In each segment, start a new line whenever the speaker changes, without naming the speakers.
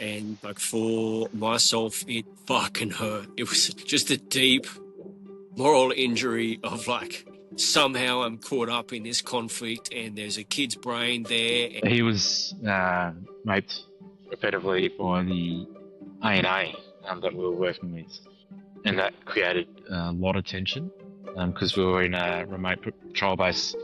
And like for myself, it fucking hurt. It was just a deep moral injury of like, somehow I'm caught up in this conflict and there's a kid's brain there.
He was raped repetitively by the A&A that we were working with, and that created a lot of tension because we were in a remote patrol base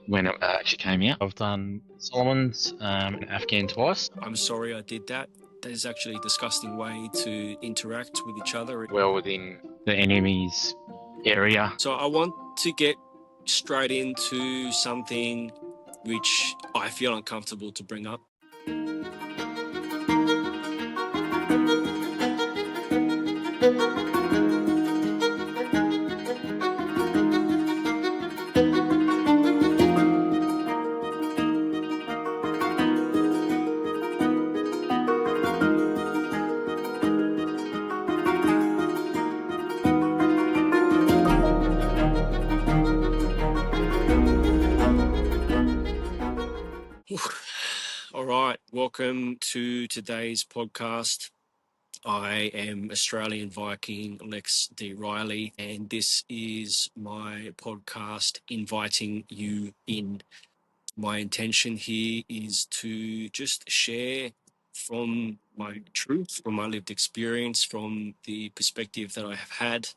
when it actually came out. I've done Solomon's and Afghan twice.
I'm sorry I did that. That is actually a disgusting way to interact with each other.
Well within the enemy's area.
So I want to get straight into something which I feel uncomfortable to bring up. All right, welcome to today's podcast. I am Australian Viking Lex D. Reilly, and this is my podcast inviting you in. My intention here is to just share from my truth, from my lived experience, from the perspective that I have had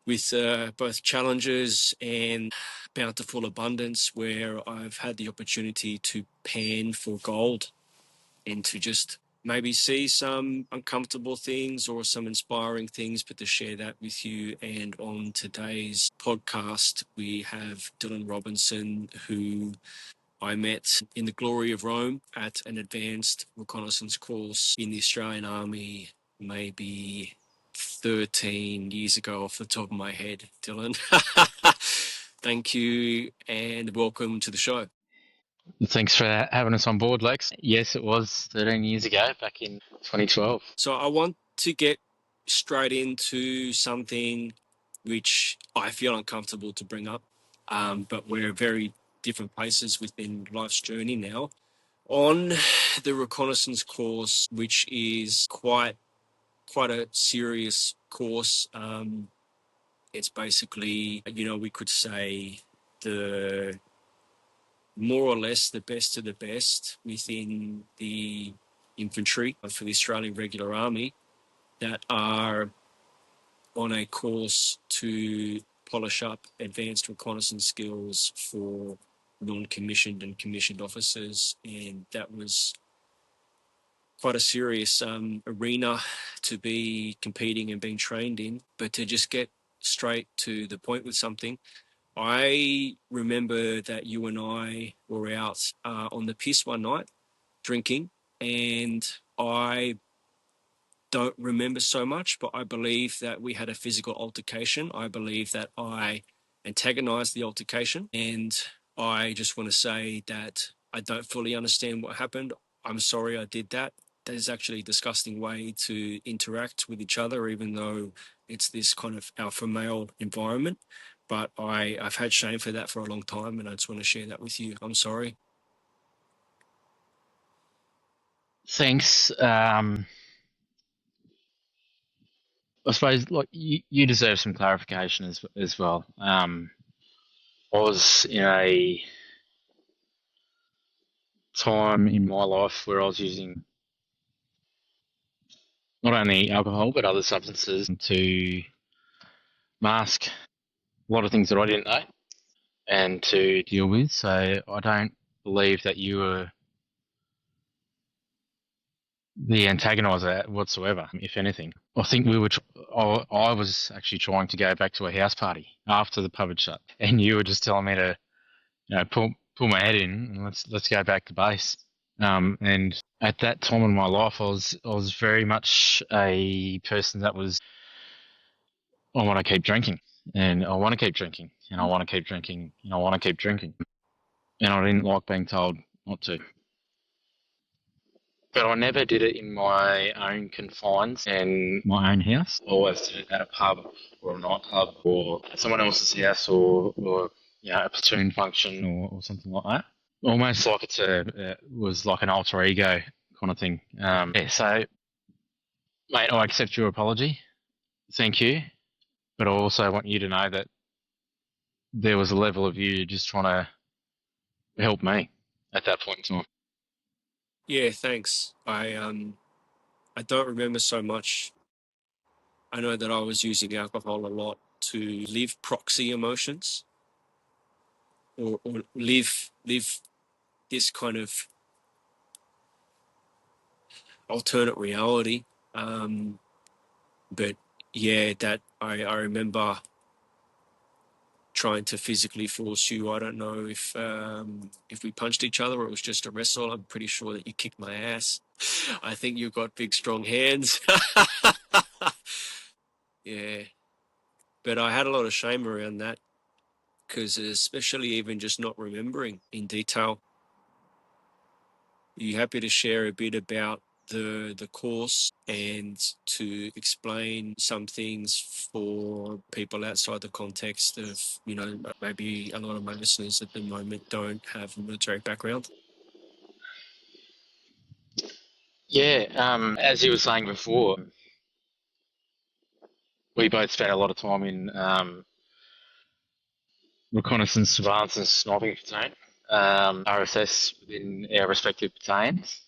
with both challenges and bountiful abundance, where I've had the opportunity to pan for gold and to just maybe see some uncomfortable things or some inspiring things, but to share that with you. And on today's podcast, we have Dylan Robinson, who I met in the glory of Rome at an advanced reconnaissance course in the Australian Army, maybe 13 years ago off the top of my head. Dylan, thank you and welcome to the show.
Thanks for having us on board, Lex. Yes, it was 13 years ago, back in 2012.
So I want to get straight into something which I feel uncomfortable to bring up, but we're very different places within life's journey now. On the reconnaissance course, which is quite a serious course, it's basically, we could say the more or less the best of the best within the infantry for the Australian Regular Army that are on a course to polish up advanced reconnaissance skills for non-commissioned and commissioned officers. And that was quite a serious arena to be competing and being trained in. But to just get straight to the point with something, I remember that you and I were out on the piss one night drinking, and I don't remember so much, but I believe that we had a physical altercation. I believe that I antagonized the altercation, and I just want to say that I don't fully understand what happened. I'm sorry I did that. That is actually a disgusting way to interact with each other, even though it's this kind of alpha male environment. But I've had shame for that for a long time, and I just want to share that with you. I'm sorry.
Thanks. I suppose like you deserve some clarification as well. I was in a time in my life where I was using not only alcohol but other substances to mask a lot of things that I didn't know and to deal with. So I don't believe that you were the antagonizer whatsoever, if anything. I think I was actually trying to go back to a house party after the pub had shut, and you were just telling me to, pull my head in and let's go back to base. And at that time in my life, I was very much a person that was, I want to keep drinking, and I want to keep drinking, and I want to keep drinking, and I want to keep drinking, and I didn't like being told not to. But I never did it in my own confines and my own house. I always did it at a pub or a nightclub or at someone else's house or a platoon function or something like that. Almost like was like an alter ego kind of thing. So, mate, I accept your apology. Thank you. But I also want you to know that there was a level of you just trying to help me at that point in time.
Yeah, thanks. I don't remember so much. I know that I was using alcohol a lot to live proxy emotions, or live this kind of alternate reality. But yeah, that I remember trying to physically force you. I don't know if we punched each other or it was just a wrestle. I'm pretty sure that you kicked my ass. I think you've got big, strong hands. Yeah, but I had a lot of shame around that because, especially even just not remembering in detail. Are you happy to share a bit about the course and to explain some things for people outside the context of, maybe a lot of my listeners at the moment don't have a military background?
Yeah, as you were saying before, we both spent a lot of time in reconnaissance, surveillance, and sniping platoon, RSS within our respective battalions.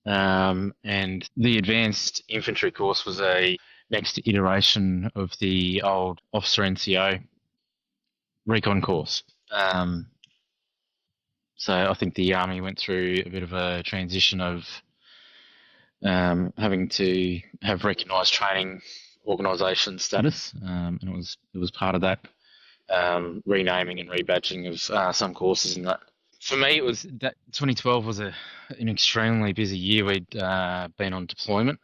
And the advanced infantry course was a next iteration of the old officer NCO recon course. So I think the army went through a bit of a transition of having to have recognised training organisation status, and it was part of that renaming and rebadging of some courses and that. For me, it was that 2012 was an extremely busy year. We'd been on deployment,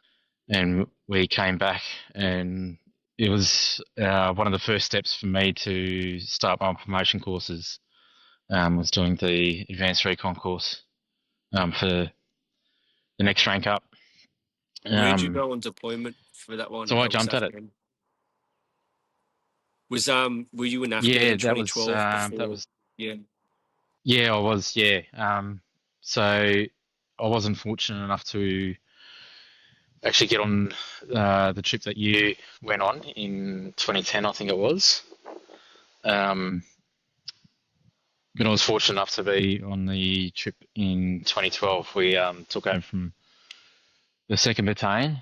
and we came back, and it was one of the first steps for me to start my promotion courses. Was doing the advanced recon course for the next rank up.
Where'd you go on deployment for that one?
So I
That was
jumped at it.
Afghan. Were you in Afghan
Yeah,
in 2012
that
before?
was
Yeah.
yeah, I was yeah. So I wasn't fortunate enough to actually get on the trip that you went on in 2010, I think it was. Um, but I was fortunate enough to be on the trip in 2012. We took over from the second battalion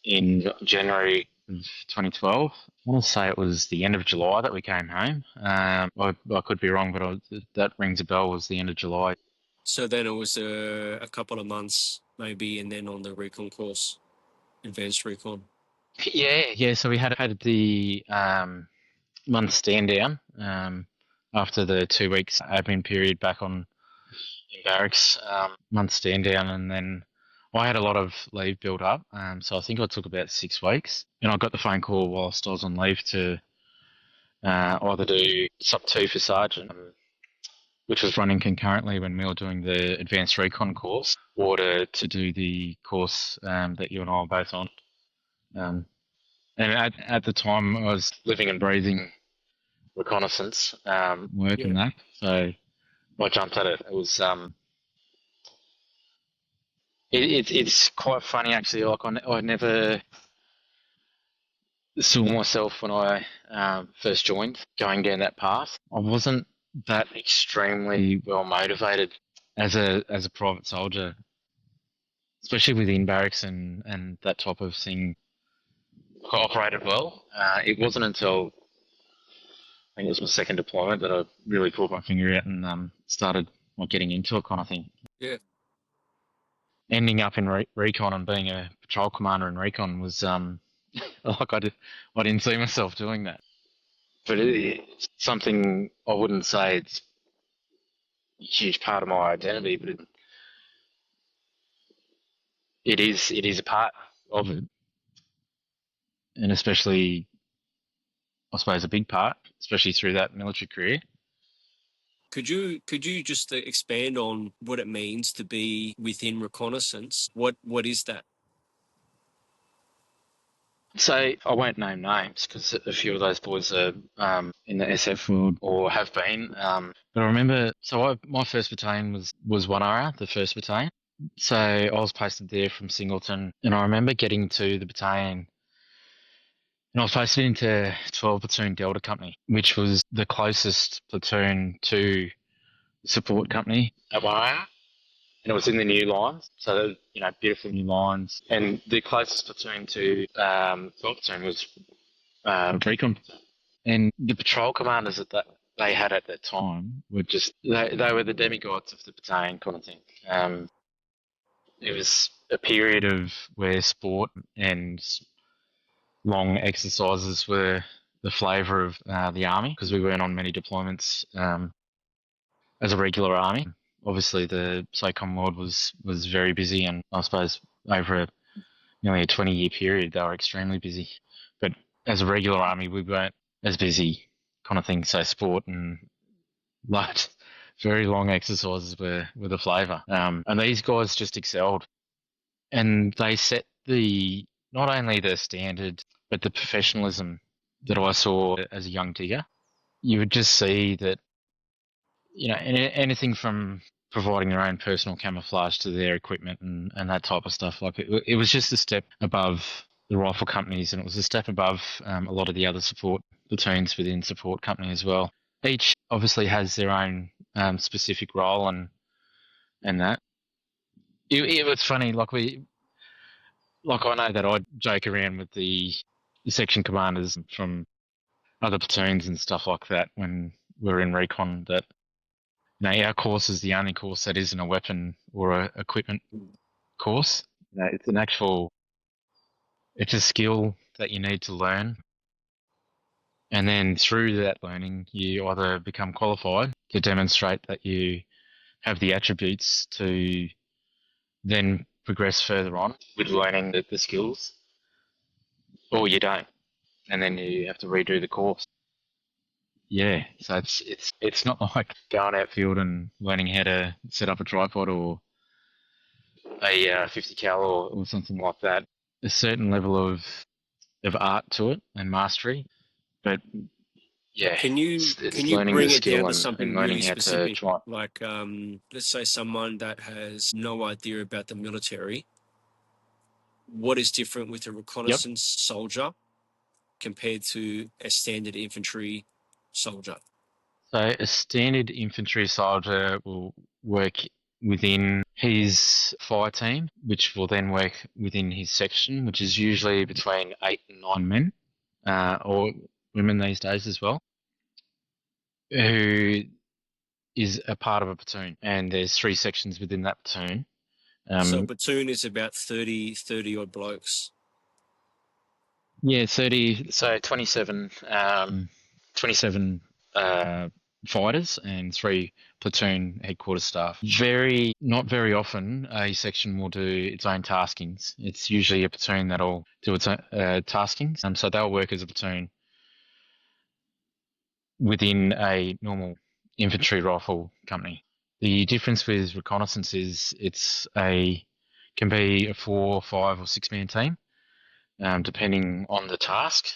in January of 2012. I want to say it was the end of July that we came home. I could be wrong, but that rings a bell. Was the end of July.
So then it was a couple of months maybe, and then on the recon course, advanced recon.
Yeah, yeah. So we had the month stand down after the 2 weeks admin period back on in barracks. Month stand down, and then I had a lot of leave built up. So I think I took about 6 weeks, and I got the phone call whilst I was on leave to either do sub two for sergeant, which was running concurrently when we were doing the advanced recon course, or to do the course that you and I were both on. And at the time, I was living and breathing reconnaissance work
Yeah.
and that, so I jumped at it. It was it's quite funny actually. Like I never saw myself when I first joined going down that path. I wasn't that extremely well motivated as a private soldier, especially within barracks and that type of thing. I operated well. It wasn't until I think it was my second deployment that I really pulled my finger out and started getting into it kind of thing.
Yeah.
Ending up in recon and being a patrol commander in recon was like I didn't see myself doing that. But it's something I wouldn't say it's a huge part of my identity, but it is a part of it, and especially I suppose a big part, especially through that military career.
Could you just expand on what it means to be within reconnaissance? What is that?
So I won't name names because a few of those boys are in the SF world or have been. But I remember, my first battalion was 1RA, the first battalion. So I was posted there from Singleton, and I remember getting to the battalion, and I was posted into 12 Platoon Delta Company, which was the closest platoon to support company at 1RA. And it was in the new lines, so beautiful new lines. And the closest platoon to 12 platoon was Recon. And the patrol commanders that they had at that time were just they were the demigods of the battalion kind of thing. It was a period of where sport and long exercises were the flavour of the army because we weren't on many deployments as a regular army. Obviously, the SOCOM world was very busy, and I suppose over nearly a 20-year period, they were extremely busy. But as a regular army, we weren't as busy, kind of thing. So sport and large, very long exercises were the flavour. And these guys just excelled, and they set the not only the standard but the professionalism that I saw as a young digger. You would just see that anything from providing their own personal camouflage to their equipment and that type of stuff. Like it was just a step above the rifle companies, and it was a step above a lot of the other support platoons within support company as well. Each obviously has their own specific role and that. It was funny, I know that I joke around with the section commanders from other platoons and stuff like that when we're in recon that our course is the only course that isn't a weapon or a equipment course. It's it's a skill that you need to learn. And then through that learning, you either become qualified to demonstrate that you have the attributes to then progress further on with learning the skills, or you don't. And then you have to redo the course. Yeah, so it's not like going outfield and learning how to set up a tripod or a 50 cal or something like that. A certain level of art to it and mastery, but yeah,
Can you
it's
can you
learning the
bring it down
skill
to
and
something
learning
really
how to
specific?
try.
Like, let's say someone that has no idea about the military. What is different with a
Yep.
reconnaissance soldier compared to a standard infantry soldier?
So a standard infantry soldier will work within his fire team, which will then work within his section, which is usually between 8 and 9 men, or women these days as well, who is a part of a platoon. And there's 3 sections within that platoon.
So a platoon is about 30 odd blokes.
Yeah, 30, so 27 fighters and 3 platoon headquarters staff. Not very often a section will do its own taskings. It's usually a platoon that'll do its own taskings. So they'll work as a platoon within a normal infantry rifle company. The difference with reconnaissance is can be a 4, 5 or 6 man team. Depending on the task,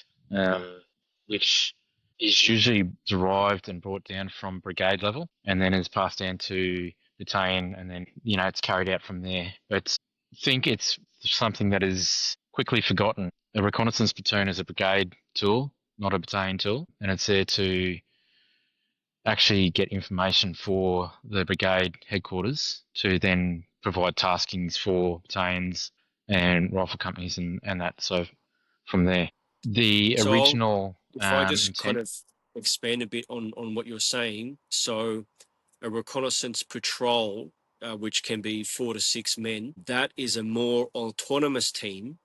which is usually derived and brought down from brigade level and then is passed down to battalion and then, it's carried out from there. But I think it's something that is quickly forgotten. A reconnaissance platoon is a brigade tool, not a battalion tool, and it's there to actually get information for the brigade headquarters to then provide taskings for battalions and rifle companies and that. So from there, the
So
original
if I just kind
intent.
of expand a bit on what you're saying, so a reconnaissance patrol, which can be 4 to 6 men, that is a more autonomous team,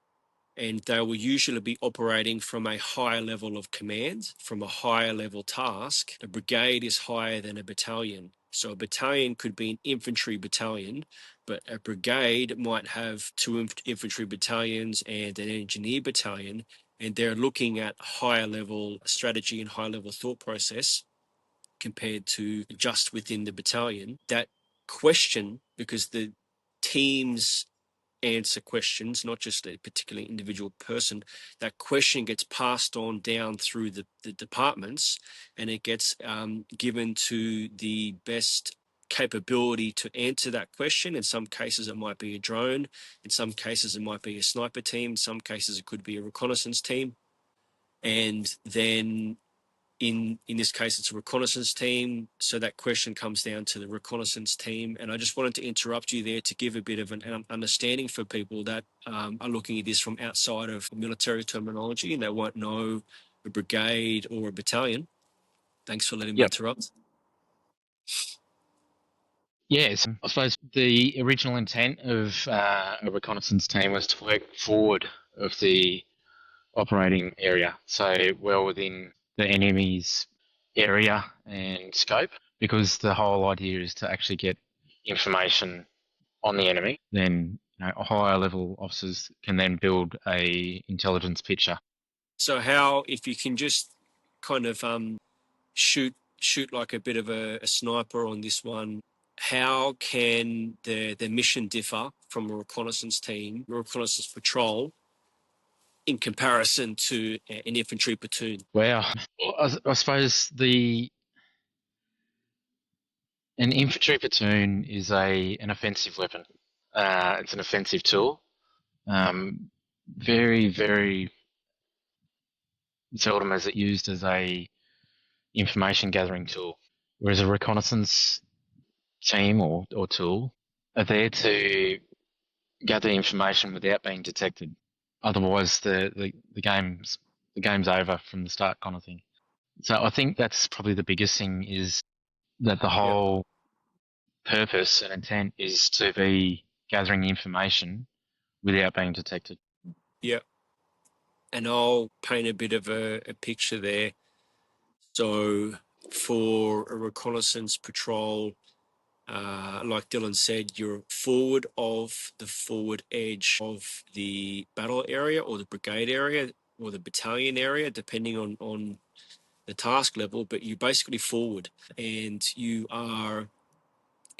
and they will usually be operating from a higher level of command, from a higher level task. A brigade is higher than a battalion. So a battalion could be an infantry battalion, but a brigade might have 2 infantry battalions and an engineer battalion, and they're looking at higher level strategy and high level thought process compared to just within the battalion. That question, because the teams answer questions, not just a particular individual person. That question gets passed on down through the departments, and it gets given to the best capability to answer that question. In some cases, it might be a drone. In some cases, it might be a sniper team. In some cases, it could be a reconnaissance team. And then in this case, it's a reconnaissance team. So that question comes down to the reconnaissance team. And I just wanted to interrupt you there to give a bit of an understanding for people that are looking at this from outside of military terminology and they won't know a brigade or a battalion. Thanks for letting me
Yep.
interrupt.
Yes, I suppose the original intent of a reconnaissance team was to work forward of the operating area, so well within the enemy's area and scope, because the whole idea is to actually get information on the enemy. Then higher level officers can then build a intelligence picture.
So how, if you can just kind of shoot like a bit of a sniper on this one, how can the mission differ from a reconnaissance team, a reconnaissance patrol, in comparison to an infantry platoon?
Well, I suppose an infantry platoon is an offensive weapon. It's an offensive tool. Very, very seldom is it used as a information gathering tool, whereas a reconnaissance team or tool are there to gather information without being detected. Otherwise, the game's over from the start, kind of thing. So I think that's probably the biggest thing, is that the
Yeah.
whole purpose and intent is to be gathering information without being detected.
Yeah. And I'll paint a bit of a picture there. So for a reconnaissance patrol, like Dylan said, you're forward of the forward edge of the battle area or the brigade area or the battalion area, depending on the task level, but you're basically forward, and you are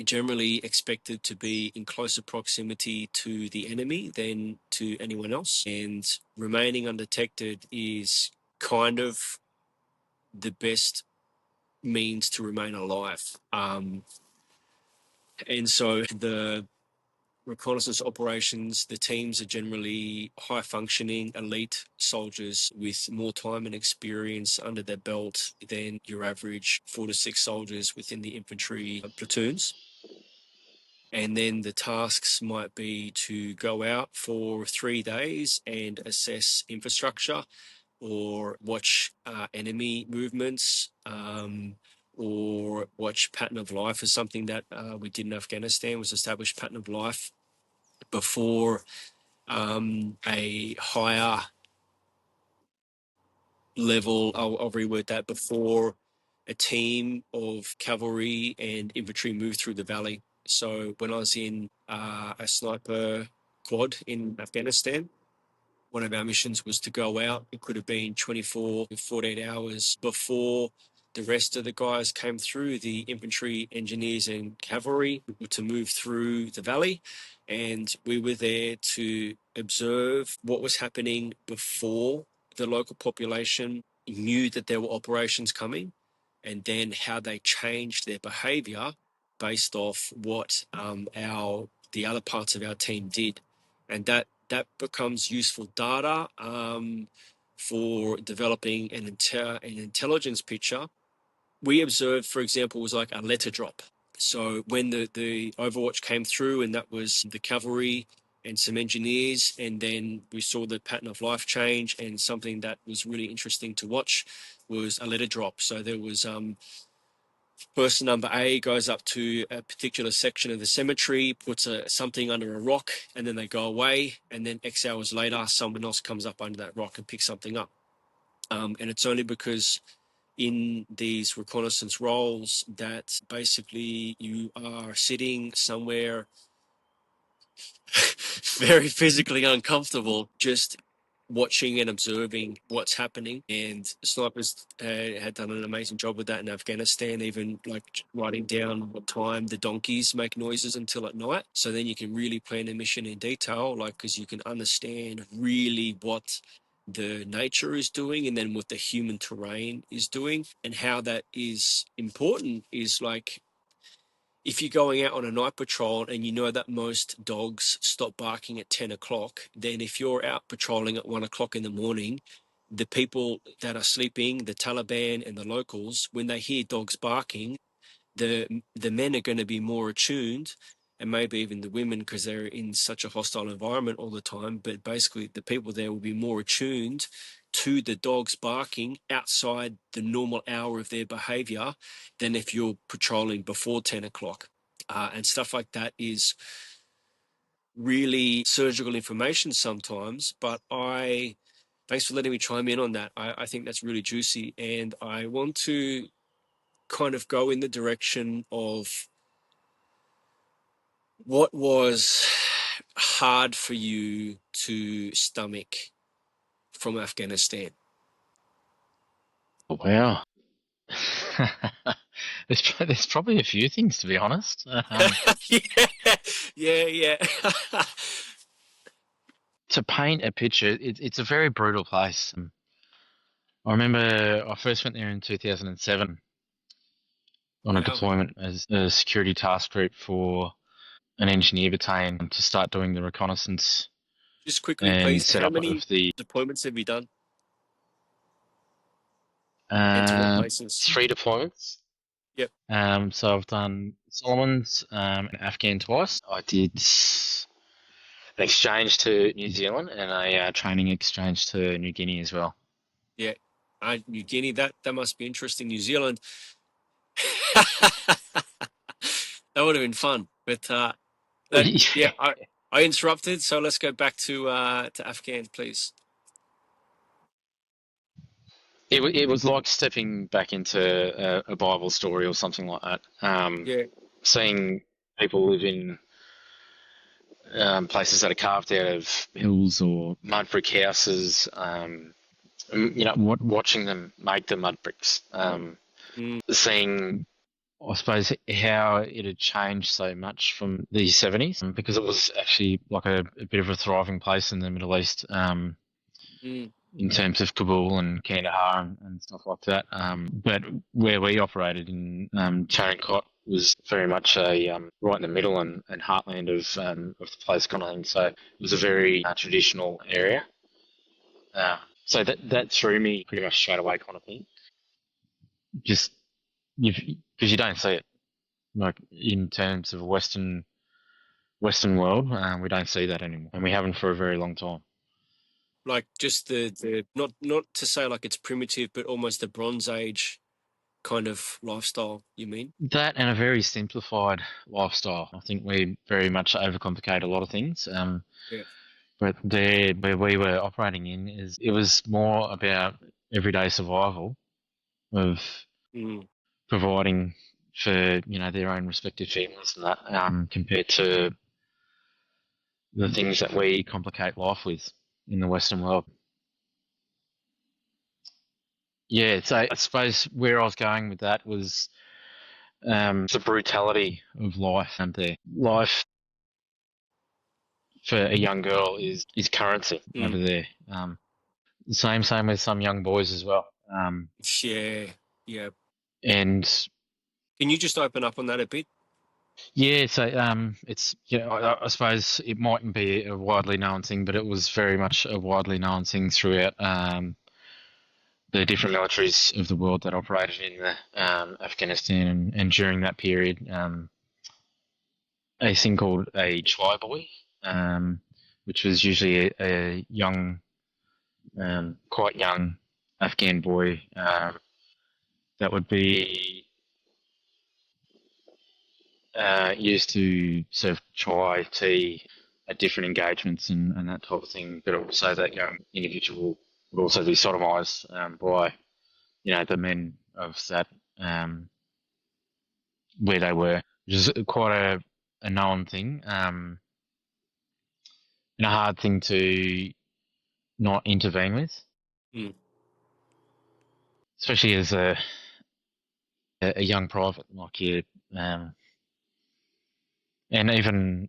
generally expected to be in closer proximity to the enemy than to anyone else. And remaining undetected is kind of the best means to remain alive. And so the reconnaissance operations, the teams are generally high functioning elite soldiers with more time and experience under their belt than your average 4 to 6 soldiers within the infantry platoons. And then the tasks might be to go out for 3 days and assess infrastructure or watch enemy movements, or watch pattern of life. Is something that we did in Afghanistan, was establish pattern of life before a higher level. I'll reword that, before a team of cavalry and infantry moved through the valley. So when I was in a sniper quad in Afghanistan, one of our missions was to go out. It could have been 24 to 48 hours before the rest of the guys came through, the infantry, engineers, and cavalry, to move through the valley. And we were there to observe what was happening before the local population knew that there were operations coming, and then how they changed their behavior based off what the other parts of our team did. And that becomes useful data for developing an intelligence picture. We observed, for example, was like a letter drop. So when the Overwatch came through, and that was the cavalry and some engineers, and then we saw the pattern of life change, and something that was really interesting to watch was a letter drop. So there was person number A goes up to a particular section of the cemetery, puts something under a rock, and then they go away. And then X hours later, someone else comes up under that rock and picks something up. And it's only because in these reconnaissance roles that basically you are sitting somewhere very physically uncomfortable, just watching and observing what's happening. And snipers had done an amazing job with that in Afghanistan, even like writing down what time the donkeys make noises until at night. So then you can really plan a mission in detail, like, because you can understand really what the nature is doing and then what the human terrain is doing. And how that is important is like, if you're going out on a night patrol and you know that most dogs stop barking at 10 o'clock, then if you're out patrolling at 1 o'clock in the morning, the people that are sleeping, the Taliban and the locals, when they hear dogs barking, the men are going to be more attuned, and maybe even the women, because they're in such a hostile environment all the time. But basically, the people there will be more attuned to the dogs barking outside the normal hour of their behavior than if you're patrolling before 10 o'clock. And stuff like that is really surgical information sometimes, but thanks for letting me chime in on that. I think that's really juicy, and I want to kind of go in the direction of what was hard for you to stomach from Afghanistan.
Wow. There's probably a few things, to be honest.
Yeah.
To paint a picture, it's a very brutal place. I remember I first went there in 2007 on a
Wow.
deployment as a security task group for an engineer battalion to start doing the reconnaissance
Just quickly,
and
please,
set
how
up of
many
the
deployments have you done, and to what places?
3 deployments.
Yep.
So I've done Solomons and Afghan twice. I did an exchange to New Zealand and a training exchange to New Guinea as well.
Yeah. New Guinea, that must be interesting. New Zealand. That would have been fun. But yeah, I interrupted, so let's go back to Afghan, please.
It was like stepping back into a Bible story or something like that.
Yeah.
Seeing people live in places that are carved out of hills or mud brick houses. Watching them make the mud bricks.
Mm,
Seeing, I suppose, how it had changed so much from the 70s, because it was actually like a bit of a thriving place in the Middle East.
mm,
In terms of Kabul and Kandahar and stuff like that. But where we operated in Charing Cross was very much a right in the middle and heartland of the place kind of thing. So it was a very traditional area. So that threw me pretty much straight away, kind of thing. Just because you don't see it, like in terms of Western world, we don't see that anymore, and we haven't for a very long time.
like just the not to say like it's primitive, but almost the Bronze Age kind of lifestyle, you mean?
That and a very simplified lifestyle. I think we very much overcomplicate a lot of things.
Yeah.
But there, where we were operating in, is it was more about everyday survival of
Mm,
providing for their own respective families and that, compared to the things that we complicate life with in the Western world. Yeah, so I suppose where I was going with that was the brutality of life and there. Life for a young girl is currency over
mm.
there. Same with some young boys as well.
Yeah. Yeah.
And
Can you just open up on that a bit?
yeah, so it's I suppose it mightn't be a widely known thing, but it was very much a widely known thing throughout the different militaries of the world that operated in Afghanistan and during that period. A thing called a chai boy, which was usually a young, quite young Afghan boy that would be used to serve chai, tea at different engagements and that type of thing. But also that young individual would also be sodomised by the men of that where they were, which is quite a known thing and a hard thing to not intervene with,
Mm.
especially as a young private like you. And even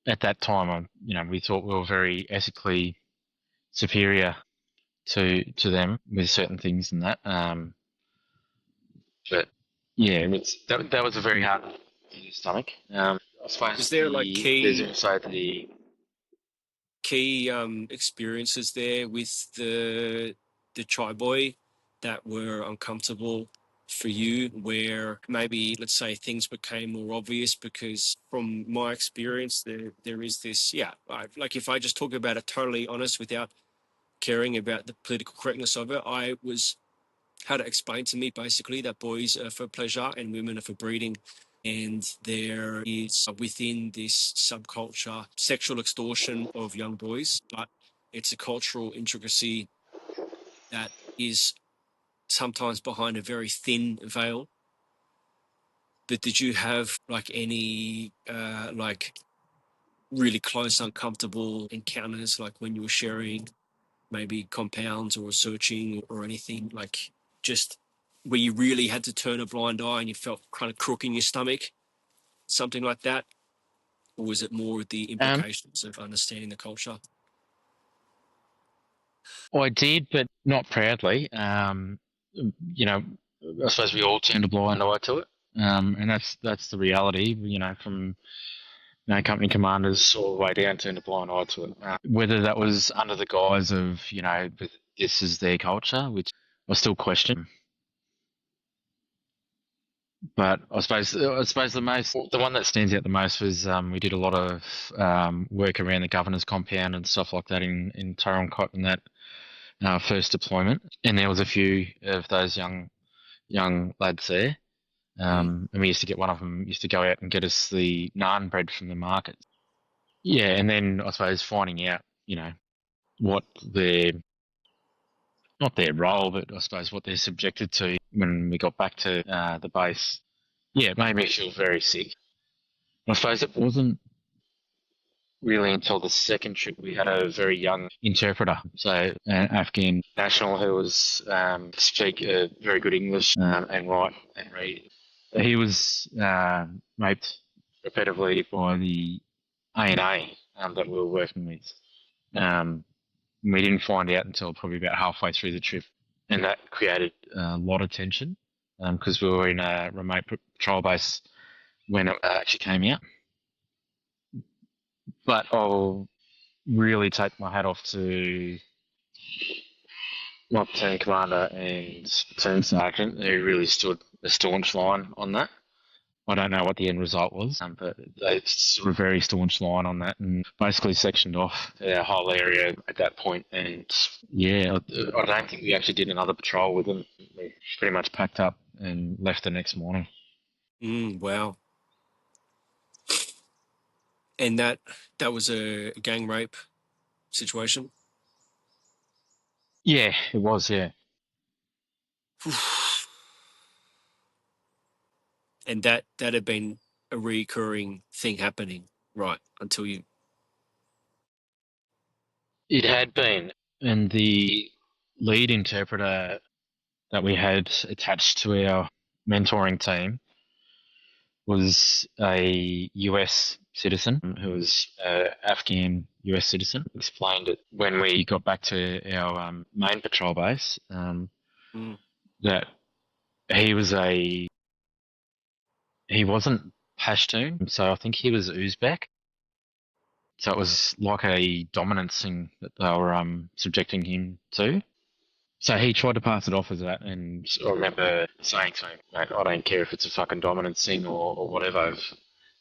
at that time, we thought we were very ethically superior to them with certain things and that. But yeah, that was a very hard stomach. I
Was
suppose
there like
there's also the
key experiences there with the chai boy that were uncomfortable for you, where maybe, let's say, things became more obvious? Because from my experience, there is this, yeah, like if I just talk about it totally honest without caring about the political correctness of it, I was had it explained to me basically that boys are for pleasure and women are for breeding. And there is within this subculture sexual extortion of young boys, but it's a cultural intricacy that is sometimes behind a very thin veil. But did you have like any like really close, uncomfortable encounters, like when you were sharing maybe compounds or searching or anything, like just where you really had to turn a blind eye and you felt kind of crook in your stomach, something like that? Or was it more the
um,
implications of understanding the culture?
I did, but not proudly. I suppose we all turned a blind eye to it, and that's the reality. From company commanders all the way down turned a blind eye to it. Whether that was under the guise of this is their culture, which I still question. But I suppose the one that stands out the most was we did a lot of work around the governor's compound and stuff like that in Tarancot and that first deployment, and there was a few of those young lads there.
Mm.
And we used to get one of them used to go out and get us the naan bread from the market. Yeah, and then I suppose finding out, what their not their role, but I suppose what they're subjected to when we got back to the base. Yeah, it made me feel very sick. I suppose it wasn't really until the second trip we had a very young interpreter, so an Afghan national who was speak very good English and write and read. He was raped repetitively by the A&A that we were working with. Um, we didn't find out until probably about halfway through the trip, and that created a lot of tension because we were in a remote patrol base when it actually came out. But I'll really take my hat off to my platoon commander and platoon sergeant who really stood a staunch line on that. I don't know what the end result was, but they stood a very staunch line on that and basically sectioned off our whole area at that point. And yeah, I don't think we actually did another patrol with them. We pretty much packed up and left the next morning.
Wow. And that was a gang rape situation.
Yeah, it was. Yeah,
And that had been a recurring thing happening, right, until you.
it had been, and the lead interpreter that we had attached to our mentoring team was a US citizen who was an Afghan US citizen. Explained it when we got back to our main patrol base
Mm.
that he was he wasn't Pashtun, so I think he was Uzbek. So it was like a dominance thing that they were subjecting him to. So he tried to pass it off as that, and I remember saying to him, "Mate, I don't care if it's a fucking dominance thing or whatever.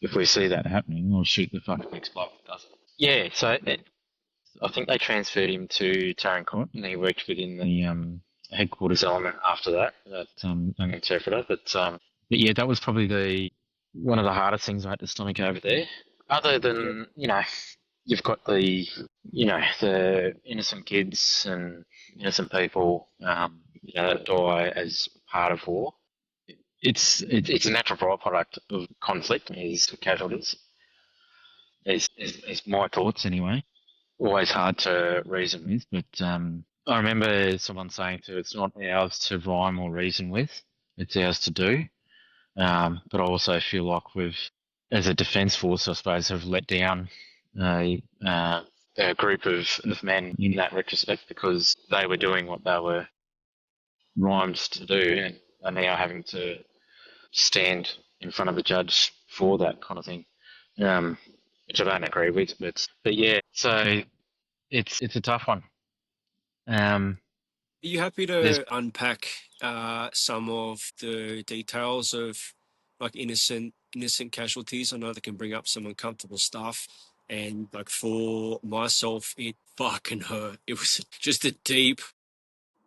If we see that happening, I'll shoot the fucking next bloke that does it." Yeah, so I think they transferred him to Tarancot, and he worked within the headquarters element after that, young interpreter. But yeah, that was probably the one of the hardest things I had to stomach over there. Other
Yeah.
than you've got the innocent kids and innocent people that die as part of war. It's a natural byproduct of conflict is casualties. Is my thoughts anyway. always hard to reason with. But I remember someone saying too, it's not ours to rhyme or reason with; it's ours to do. But I also feel like we've, as a defence force, I suppose, have let down a group of men in that retrospect because they were doing what they were rhymed to do and are now having to stand in front of a judge for that kind of thing, which I don't agree with. But yeah, so it's a tough one.
Are you happy
There's
to unpack some of the details of like innocent casualties? I know they can bring up some uncomfortable stuff, and like for myself, it fucking hurt. It was just a deep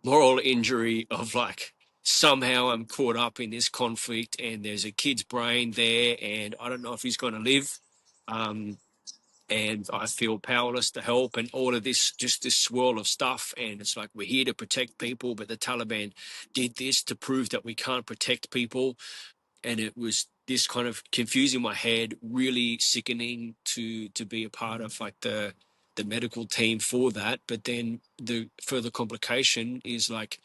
moral injury of like somehow I'm caught up in this conflict, and there's a kid's brain there, and I don't know if he's going to live. Um, and I feel powerless to help, and all of this, just this swirl of stuff. And it's like, we're here to protect people, but the Taliban did this to prove that we can't protect people. And it was this kind of confusing my head, really sickening to be a part of like the medical team for that. But then the further complication is like,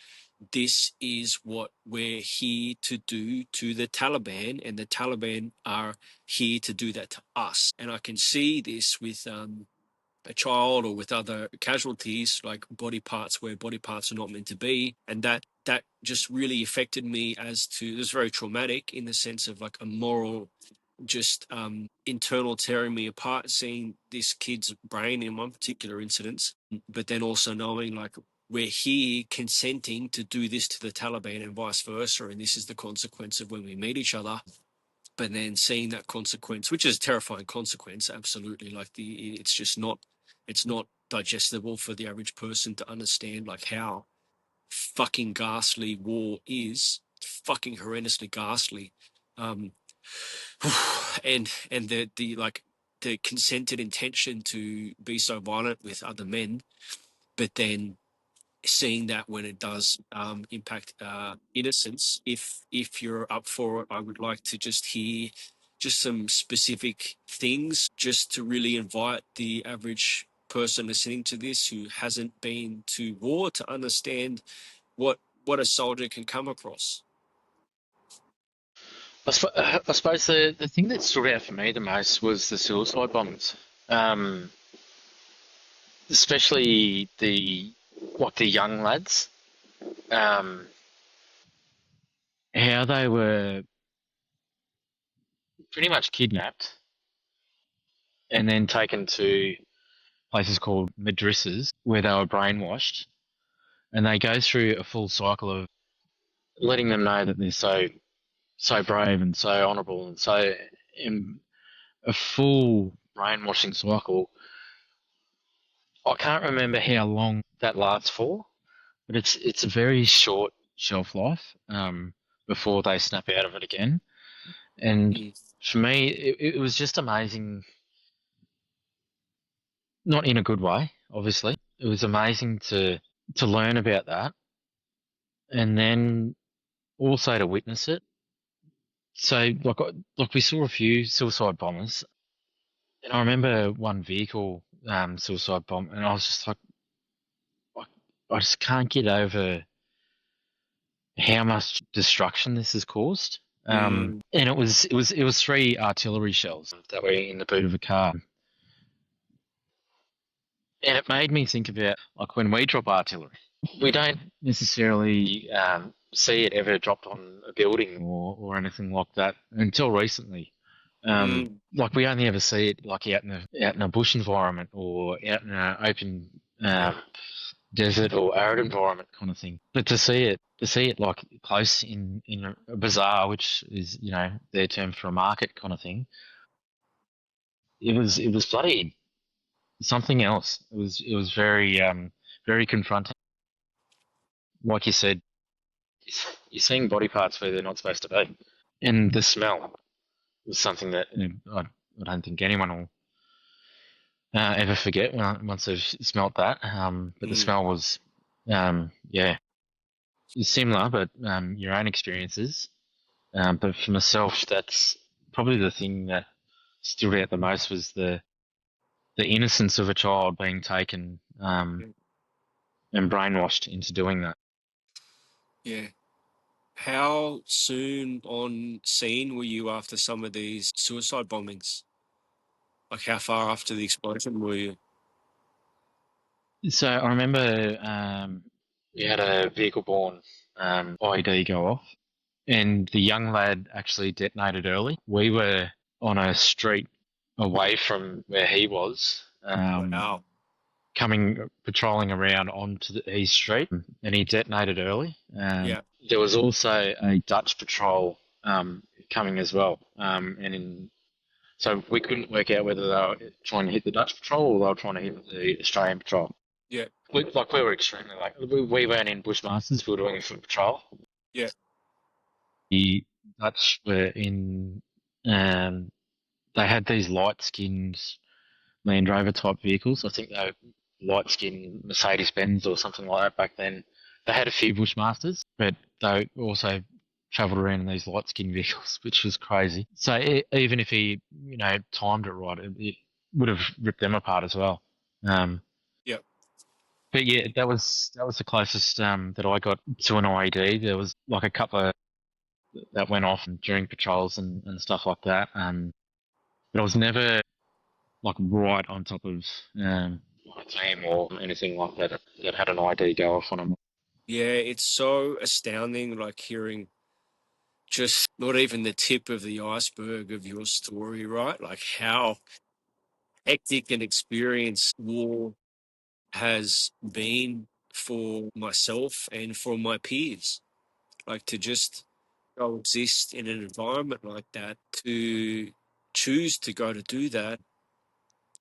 this is what we're here to do to the Taliban, and the Taliban are here to do that to us. And I can see this with a child or with other casualties, like body parts where body parts are not meant to be, and that just really affected me. As to, it was very traumatic in the sense of like a moral, just internal tearing me apart, seeing this kid's brain in one particular incident, but then also knowing like we're here consenting to do this to the Taliban and vice versa, and this is the consequence of when we meet each other. But then seeing that consequence, which is a terrifying consequence, absolutely, like it's just not, it's not digestible for the average person to understand like how fucking ghastly war is, fucking horrendously ghastly. um and the like the consented intention to be so violent with other men, but then seeing that when it does impact innocence. If you're up for it, I would like to just hear just some specific things, just to really invite the average person listening to this who hasn't been to war to understand what a soldier can come across.
I suppose the thing that stood out for me the most was the suicide bombers, um, especially the young lads, um, how they were pretty much kidnapped and then taken to places called madrasas where they were brainwashed, and they go through a full cycle of letting them know that they're so brave and so honourable and so in a full brainwashing cycle. I can't remember how long that lasts for, but it's a very short shelf life before they snap out of it again. And
Mm.
for me, it was just amazing. Not in a good way, obviously. It was amazing to learn about that, and then also to witness it. So, like we saw a few suicide bombers, and I remember one vehicle suicide bomb, and I was just like, I just can't get over how much destruction this has caused.
Mm.
And it was three artillery shells that were in the boot of a car, and it made me think about like when we drop artillery, we don't necessarily see it ever dropped on a building or anything like that until recently.
Mm.
Like we only ever see it like out in a bush environment or out in an open desert or arid environment kind of thing. But to see it like close in a bazaar, which is their term for a market kind of thing, it was bloody something else. It was very confronting. Like you said, you're seeing body parts where they're not supposed to be, and the smell was something that I don't think anyone will ever forget once they've smelt that. But the
Mm.
smell was, yeah, similar, but your own experiences. But for myself, that's probably the thing that stood out the most was the innocence of a child being taken and brainwashed into doing that.
Yeah. How soon on scene were you after some of these suicide bombings? Like, how far after the explosion were you?
So I remember we had a vehicle-borne IED go off, and the young lad actually detonated early. We were on a street away from where he was,
Wow.
coming patrolling around onto his street, and he detonated early.
Yeah.
There was also a Dutch patrol coming as well, so we couldn't work out whether they were trying to hit the Dutch patrol or they were trying to hit the Australian patrol.
Yeah.
We were extremely we weren't in Bushmasters, we were doing a foot patrol.
Yeah.
The Dutch were in, they had these light skinned Land Rover type vehicles. I think they were light skinned Mercedes Benz or something like that back then. They had a few Bushmasters, but they also travelled around in these light skinned vehicles, which was crazy. So even if he, timed it right, it would have ripped them apart as well.
Yeah.
But yeah, that was the closest that I got to an IED. There was like a couple of that went off during patrols and stuff like that. But I was never like right on top of a team or anything like that that had an ID go off on them.
Yeah. It's so astounding, like hearing just not even the tip of the iceberg of your story, right? Like how hectic an experience war has been for myself and for my peers. Like to just coexist in an environment like that, to choose to go to do that.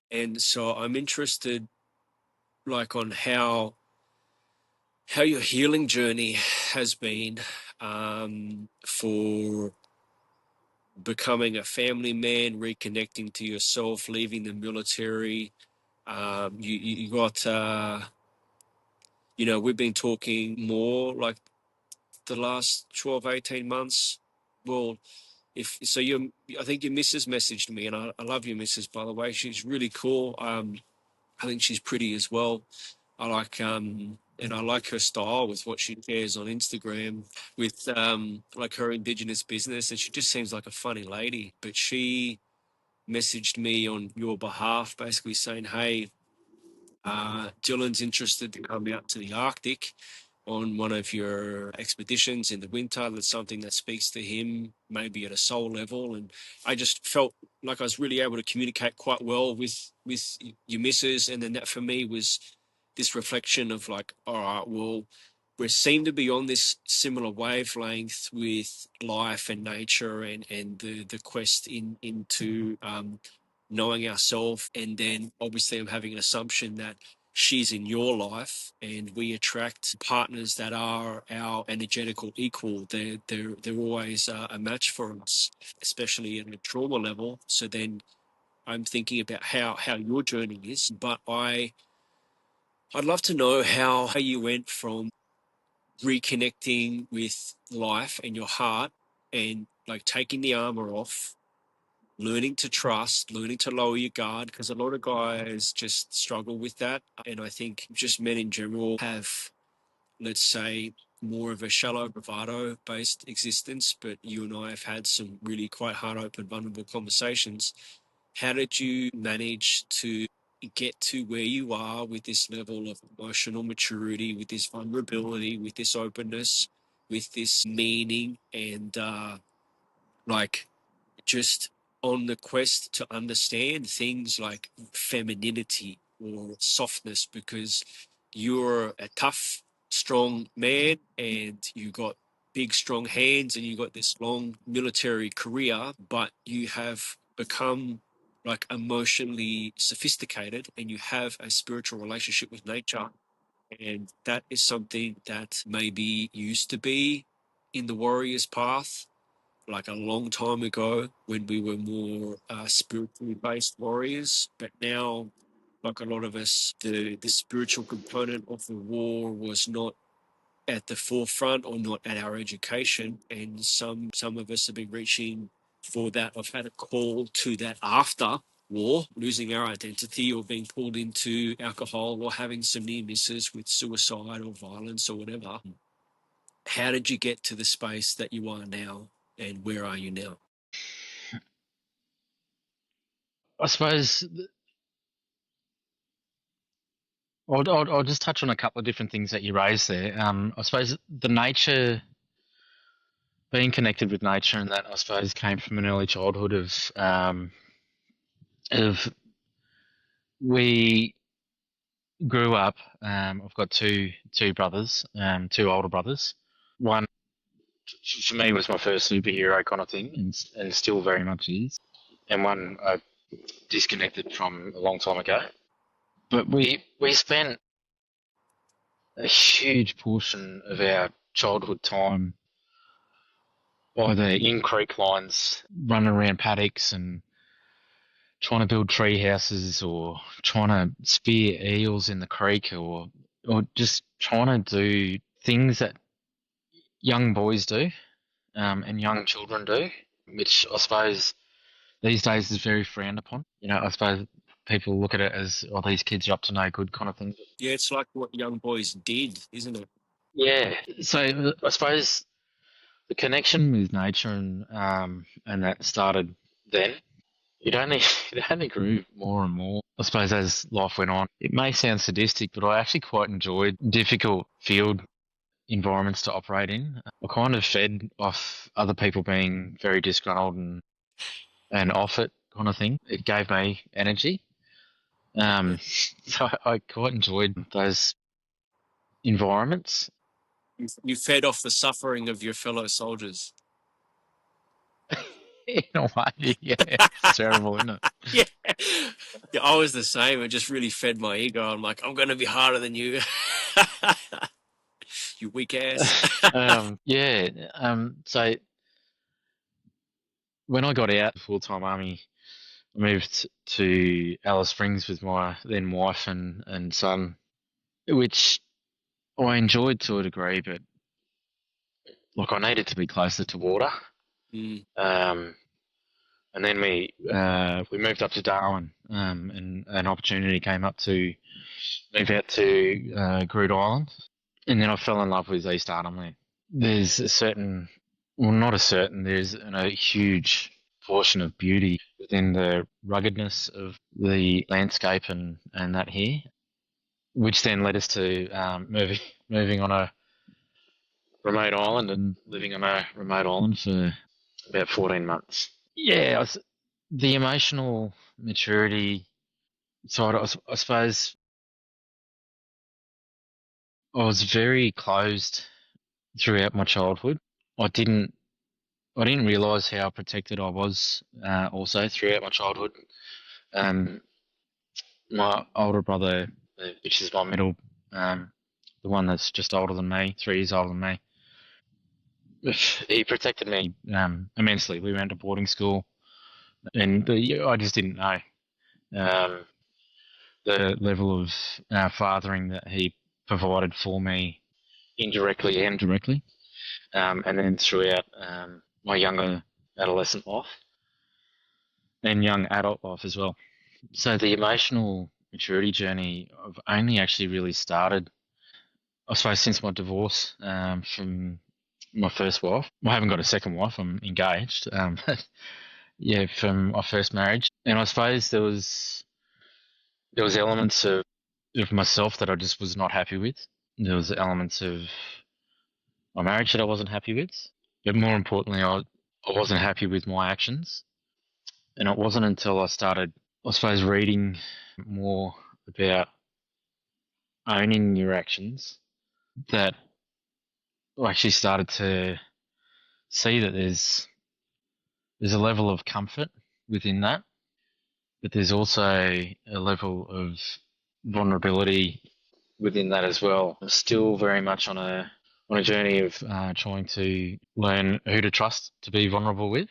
And so I'm interested, like, on how your healing journey has been, for becoming a family man, reconnecting to yourself, leaving the military. You got, we've been talking more like the last 12, 18 months. Well, if so, I think your missus messaged me, and I love your missus, by the way. She's really cool. I think she's pretty as well. And I like her style with what she shares on Instagram with like her Indigenous business, and she just seems like a funny lady. But she messaged me on your behalf, basically saying, "Hey, Dylan's interested to come out to the Arctic on one of your expeditions in the winter. That's something that speaks to him, maybe at a soul level." And I just felt like I was really able to communicate quite well with your missus. And then that for me was this reflection of like, all right, well, we seem to be on this similar wavelength with life and nature and the quest into knowing ourselves. And then obviously I'm having an assumption that she's in your life, and we attract partners that are our energetical equal. They're always a match for us, especially at a trauma level. So then I'm thinking about how your journey is, but I'd love to know how you went from reconnecting with life and your heart and like taking the armor off, learning to trust, learning to lower your guard, because a lot of guys just struggle with that. And I think just men in general have, let's say, more of a shallow bravado based existence. But you and I have had some really quite heart open, vulnerable conversations. How did you manage to get to where you are with this level of emotional maturity, with this vulnerability, with this openness, with this meaning, and like just on the quest to understand things like femininity or softness, because you're a tough, strong man and you got big, strong hands and you got this long military career, but you have become like emotionally sophisticated and you have a spiritual relationship with nature. And that is something that maybe used to be in the warrior's path like a long time ago when we were more spiritually based warriors. But now, like a lot of us, the spiritual component of the war was not at the forefront or not at our education. And some of us have been reaching for that. I've had a call to that after. war, losing our identity, or being pulled into alcohol, or having some near misses with suicide or violence or whatever. How did you get to the space that you are now, and where are you now?
I suppose I'll just touch on a couple of different things that you raised there. I suppose the nature, being connected with nature, and that I suppose came from an early childhood of we grew up. I've got two brothers, two older brothers. One for me was my first superhero kind of thing, and still very much is. And one I disconnected from a long time ago. But we spent a huge portion of our childhood time either in creek lines, running around paddocks and trying to build tree houses, or trying to spear eels in the creek, or just trying to do things that young boys do, and young children do, which I suppose these days is very frowned upon. I suppose people look at it as, oh, these kids are up to no good kind of thing.
Yeah, it's like what young boys did, isn't it?
Yeah. So I suppose the connection with nature and that started then. It only it only grew more and more, I suppose, as life went on. It may sound sadistic, but I actually quite enjoyed difficult field environments to operate in. I kind of fed off other people being very disgruntled and off it kind of thing. It gave me energy. So I quite enjoyed those environments.
You fed off the suffering of your fellow soldiers.
In a way, yeah, it's terrible, isn't it?
Yeah. Yeah, I was the same. It just really fed my ego. I'm like, I'm going to be harder than you. You weak ass.
Yeah. So when I got out of full-time army, I moved to Alice Springs with my then wife and son, which I enjoyed to a degree, but like I needed to be closer to water.
Mm.
And then we moved up to Darwin, and an opportunity came up to move out to Groot Island, and then I fell in love with East Arnhem there. There's a certain, well, not a certain, there's a huge portion of beauty within the ruggedness of the landscape and that here, which then led us to moving on a remote island and living on a remote island for about 14 months. Yeah, the emotional maturity side, I suppose I was very closed throughout my childhood. I didn't I didn't realise how protected I was also throughout my childhood. Um, my older brother, which is my middle, the one that's just older than me, 3 years older than me, he protected me immensely. We went to boarding school, and I just didn't know the level of fathering that he provided for me indirectly and directly, and then throughout my younger adolescent life and young adult life as well. So the emotional maturity journey I've only actually really started, I suppose, since my divorce from my first wife. I haven't got a second wife. I'm engaged. But yeah, from my first marriage, and I suppose there was elements of myself that I just was not happy with. There was elements of my marriage that I wasn't happy with, but more importantly, I wasn't happy with my actions. And it wasn't until I started, I suppose, reading more about owning your actions that I actually started to see that there's a level of comfort within that, but there's also a level of vulnerability within that as well. I'm still very much on a journey of trying to learn who to trust to be vulnerable with,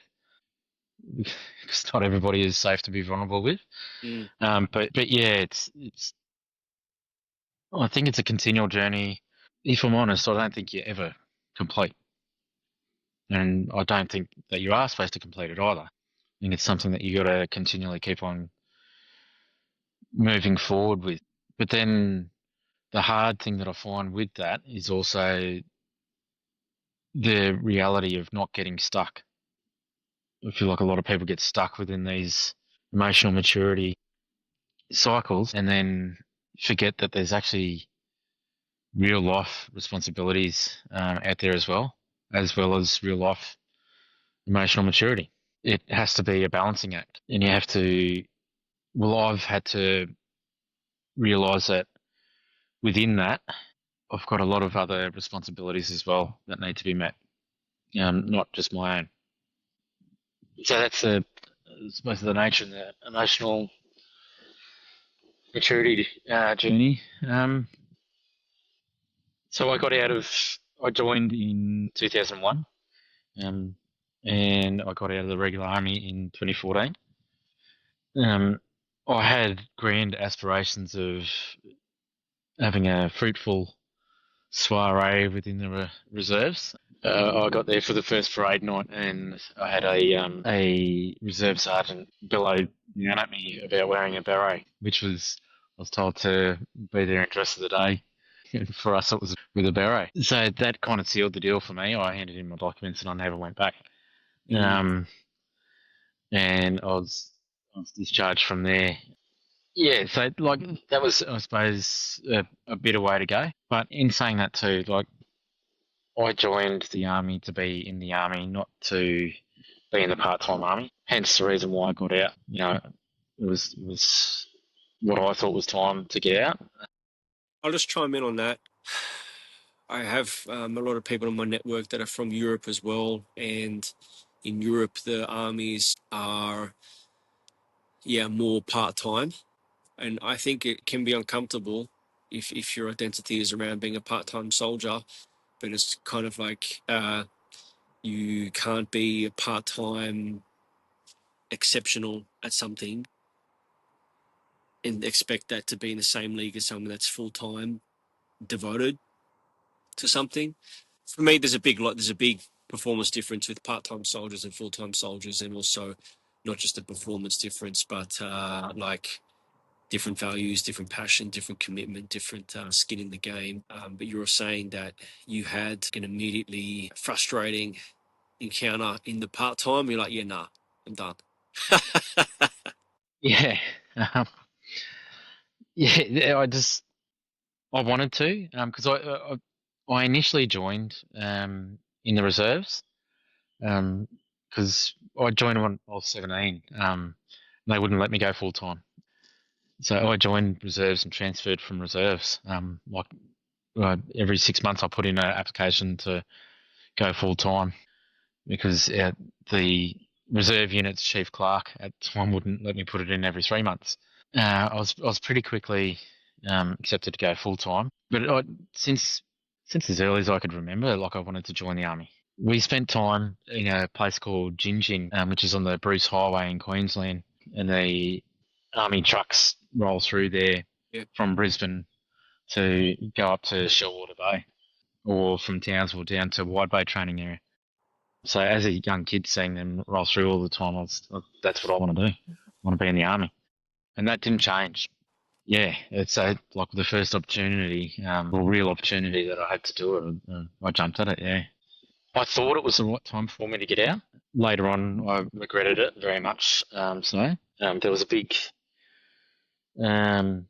because not everybody is safe to be vulnerable with.
Mm.
But yeah, it's I think it's a continual journey. If I'm honest, I don't think you're ever complete, and I don't think that you are supposed to complete it either. I think it's something that you got to continually keep on moving forward with. But then the hard thing that I find with that is also the reality of not getting stuck. I feel like a lot of people get stuck within these emotional maturity cycles and then forget that there's actually real life responsibilities out there as well as real life emotional maturity. It has to be a balancing act, and you have to. Well, I've had to realize that within that, I've got a lot of other responsibilities as well that need to be met, not just my own. So that's I suppose the nature of the emotional maturity journey. So I joined in 2001, and I got out of the regular army in 2014. I had grand aspirations of having a fruitful soiree within the reserves. I got there for the first parade night, and I had a reserve sergeant bellow down at me about wearing a beret, which I was told to be there and dress of the day. For us, it was with a beret. So that kind of sealed the deal for me. I handed in my documents, and I never went back. Um, and I was discharged from there. Yeah, so like that was, I suppose, a better way to go. But in saying that too, like I joined the army to be in the army, not to be in the part-time army. Hence the reason why I got out. It was what I thought was time to get out.
I'll just chime in on that. I have a lot of people in my network that are from Europe as well, and in Europe the armies are more part-time, and I think it can be uncomfortable if your identity is around being a part-time soldier, but it's kind of like you can't be a part-time exceptional at something and expect that to be in the same league as someone that's full-time devoted to something. For me, there's a big performance difference with part-time soldiers and full-time soldiers, and also not just a performance difference, but like different values, different passion, different commitment, different skin in the game. But you were saying that you had an immediately frustrating encounter in the part-time. You're like, yeah, nah, I'm done.
Yeah, um, yeah. I wanted to because I initially joined in the reserves because I joined when I was 17. And they wouldn't let me go full time. So I joined reserves and transferred from reserves. Every 6 months, I put in an application to go full time because the reserve unit's chief clerk at the time wouldn't let me put it in every 3 months. I was pretty quickly accepted to go full time, but since as early as I could remember, like I wanted to join the army. We spent time in a place called Gingin, which is on the Bruce Highway in Queensland, and the army trucks roll through there
Yeah.
from Brisbane to go up to Shellwater Bay, or from Townsville down to Wide Bay training area. So as a young kid, seeing them roll through all the time, that's what I want to do. I want to be in the army, and that didn't change. Yeah, it's like the first opportunity, or real opportunity that I had to do it. I jumped at it. Yeah, I thought it was the right time for me to get out. Later on, I regretted it very much. There was a big, um,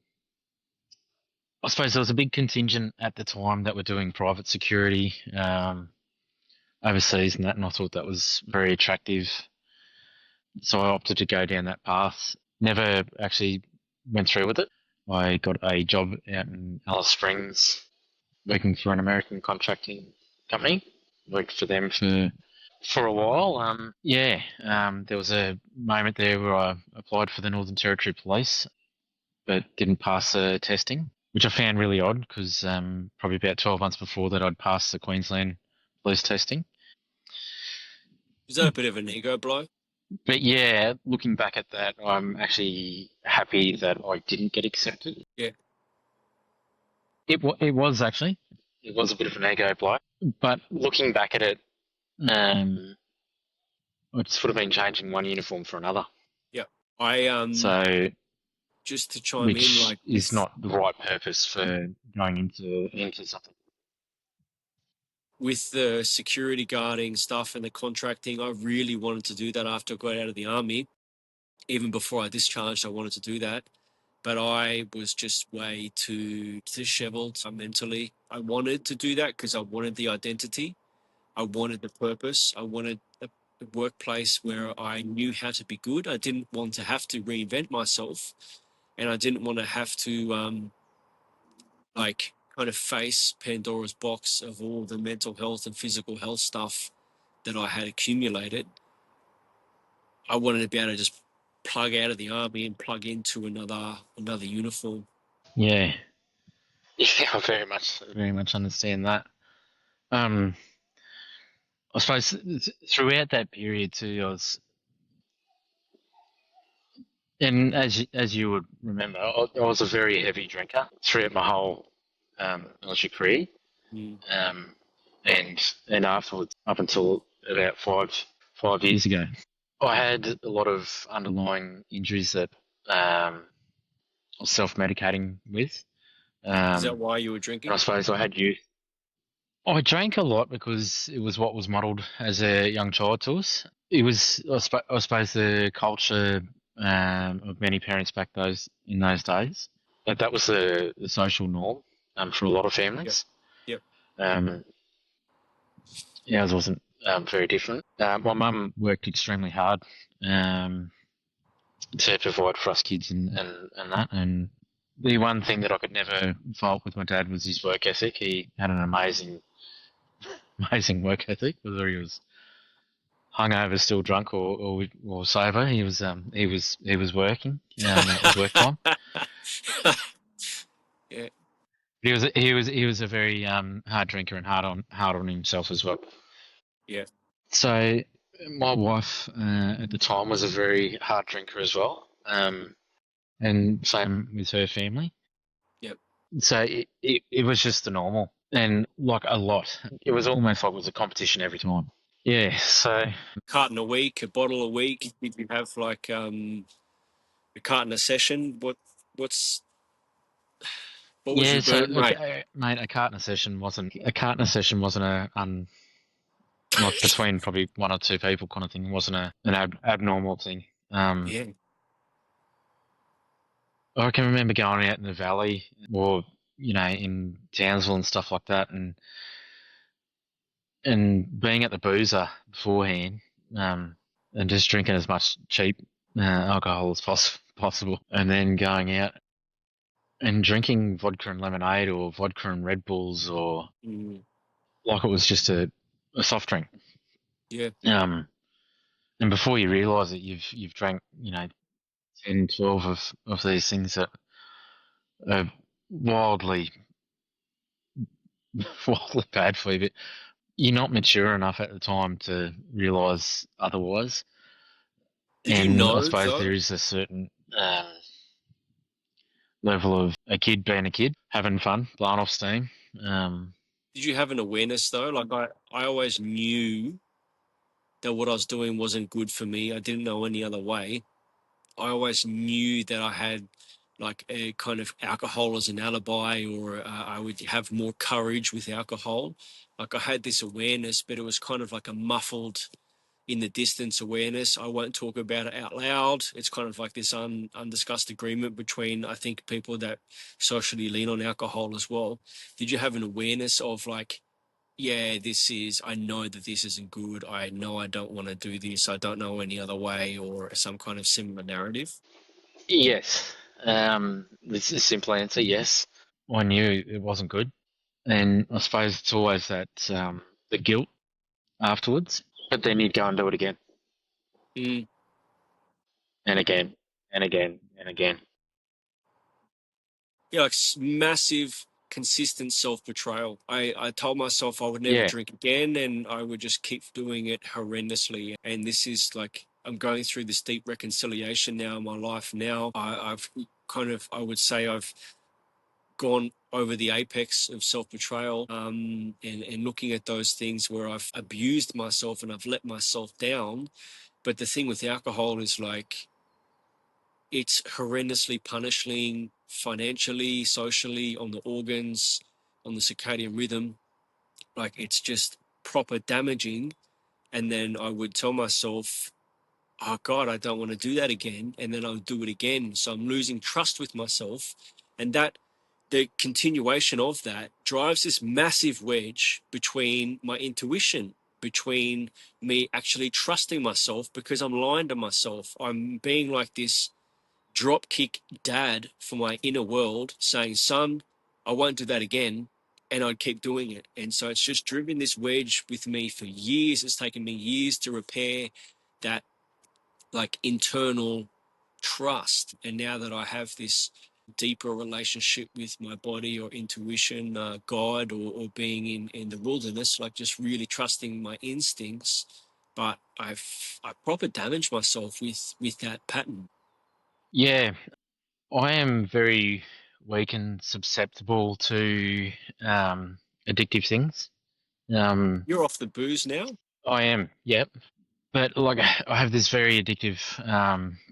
I suppose there was a big contingent at the time that were doing private security overseas and that, and I thought that was very attractive. So I opted to go down that path. Never actually went through with it. I got a job out in Alice Springs working for an American contracting company. Worked for them for a while. There was a moment there where I applied for the Northern Territory Police, but didn't pass the testing, which I found really odd because probably about 12 months before that I'd passed the Queensland Police testing.
Is that a bit of an ego blow?
But yeah, looking back at that, I'm actually happy that I didn't get accepted.
Yeah.
It was actually. It was a bit of an ego blow. But looking back at it, it would have been changing one uniform for another.
Yeah. I
So
just to chime in,
which
like
is not the right purpose for going into something.
with the security guarding stuff and the contracting, I really wanted to do that after I got out of the army. Even before I discharged, I wanted to do that. But I was just way too disheveled mentally. I wanted to do that because I wanted the identity. I wanted the purpose. I wanted a workplace where I knew how to be good. I didn't want to have to reinvent myself. And I didn't want to have to like kind of face Pandora's box of all the mental health and physical health stuff that I had accumulated. I wanted to be able to just plug out of the army and plug into another uniform.
Yeah, yeah, I very much understand that. I suppose throughout that period too, as you would remember, I was a very heavy drinker throughout my whole military career,
Mm.
and afterwards, up until about 5 years ago, I had a lot of underlying injuries that I was self-medicating with.
Is that
And
why you were
I
drinking?
suppose I had youth. I drank a lot because it was what was modelled as a young child to us. It was, I suppose, the culture of many parents back in those days. That was the social norm for a lot of
Yep.
families.
Yep.
Um, Ours wasn't very different. My mum worked extremely hard um, to provide for us kids and that. And the one thing that I could never fault with my dad was his work ethic. He had an amazing work ethic, whether he was hungover, still drunk, or sober. He was working. It was work time.
Yeah.
He was a very hard drinker and hard on himself as well.
Yeah.
So my wife at the time was a very hard drinker as well, and same with her family.
Yep.
So it was just the normal, and like a lot. It was almost like it was a competition every time. Yeah. So
Carton a week, a bottle a week. Did you have like a carton a session? What's what was
yeah.
your
So
burn
look,
rate?
mate, a carton a session wasn't like between probably one or two people kind of thing. It wasn't an abnormal thing. Um,
Yeah.
I can remember going out in the valley or in Townsville and stuff like that, and being at the boozer beforehand, and just drinking as much cheap alcohol as possible, and then going out and drinking vodka and lemonade or vodka and Red Bulls or
Mm.
like it was just a soft drink.
Yeah.
Um, and before you realise it, you've drank 10, 12 of these things that are wildly wildly bad for you, but you're not mature enough at the time to realise otherwise.
Did you
And I
know
suppose
though?
there is a certain level of a kid being a kid, having fun, blowing off steam. Um,
Did you have an awareness though? Like I always knew that what I was doing wasn't good for me. I didn't know any other way. I always knew that I had like a kind of alcohol as an alibi, or I would have more courage with alcohol. Like I had this awareness, but it was kind of like a muffled in the distance awareness. I won't talk about it out loud. It's kind of like this undiscussed agreement between, I think, people that socially lean on alcohol as well. Did you have an awareness of like, yeah, I know that this isn't good. I know I don't want to do this. I don't know any other way, or some kind of similar narrative?
yes. It's a simple answer, yes. I knew it wasn't good. And I suppose it's always that the guilt afterwards. But then you'd go and do it again
Mm.
and again and again and again.
Yeah, like massive, consistent self betrayal. I told myself I would never
Yeah.
drink again, and I would just keep doing it horrendously. And this is like, I'm going through this deep reconciliation now in my life. Now I've kind of, I would say, I've gone over the apex of self betrayal, and looking at those things where I've abused myself and I've let myself down. But the thing with alcohol is like, it's horrendously punishing financially, socially, on the organs, on the circadian rhythm. Like, it's just proper damaging. And then I would tell myself, oh God, I don't want to do that again. And then I'll do it again. So I'm losing trust with myself. And that, the continuation of that drives this massive wedge between my intuition, between me actually trusting myself, because I'm lying to myself. I'm being like this dropkick dad for my inner world, saying, son, I won't do that again. And I'd keep doing it. And so it's just driven this wedge with me for years. It's taken me years to repair that, like, internal trust. And now that I have this deeper relationship with my body or intuition, God, or being in the wilderness, like just really trusting my instincts. But I proper damaged myself with that pattern.
Yeah, I am very weak and susceptible to addictive things.
You're off the booze now?
I am, yep. But like, I have this very addictive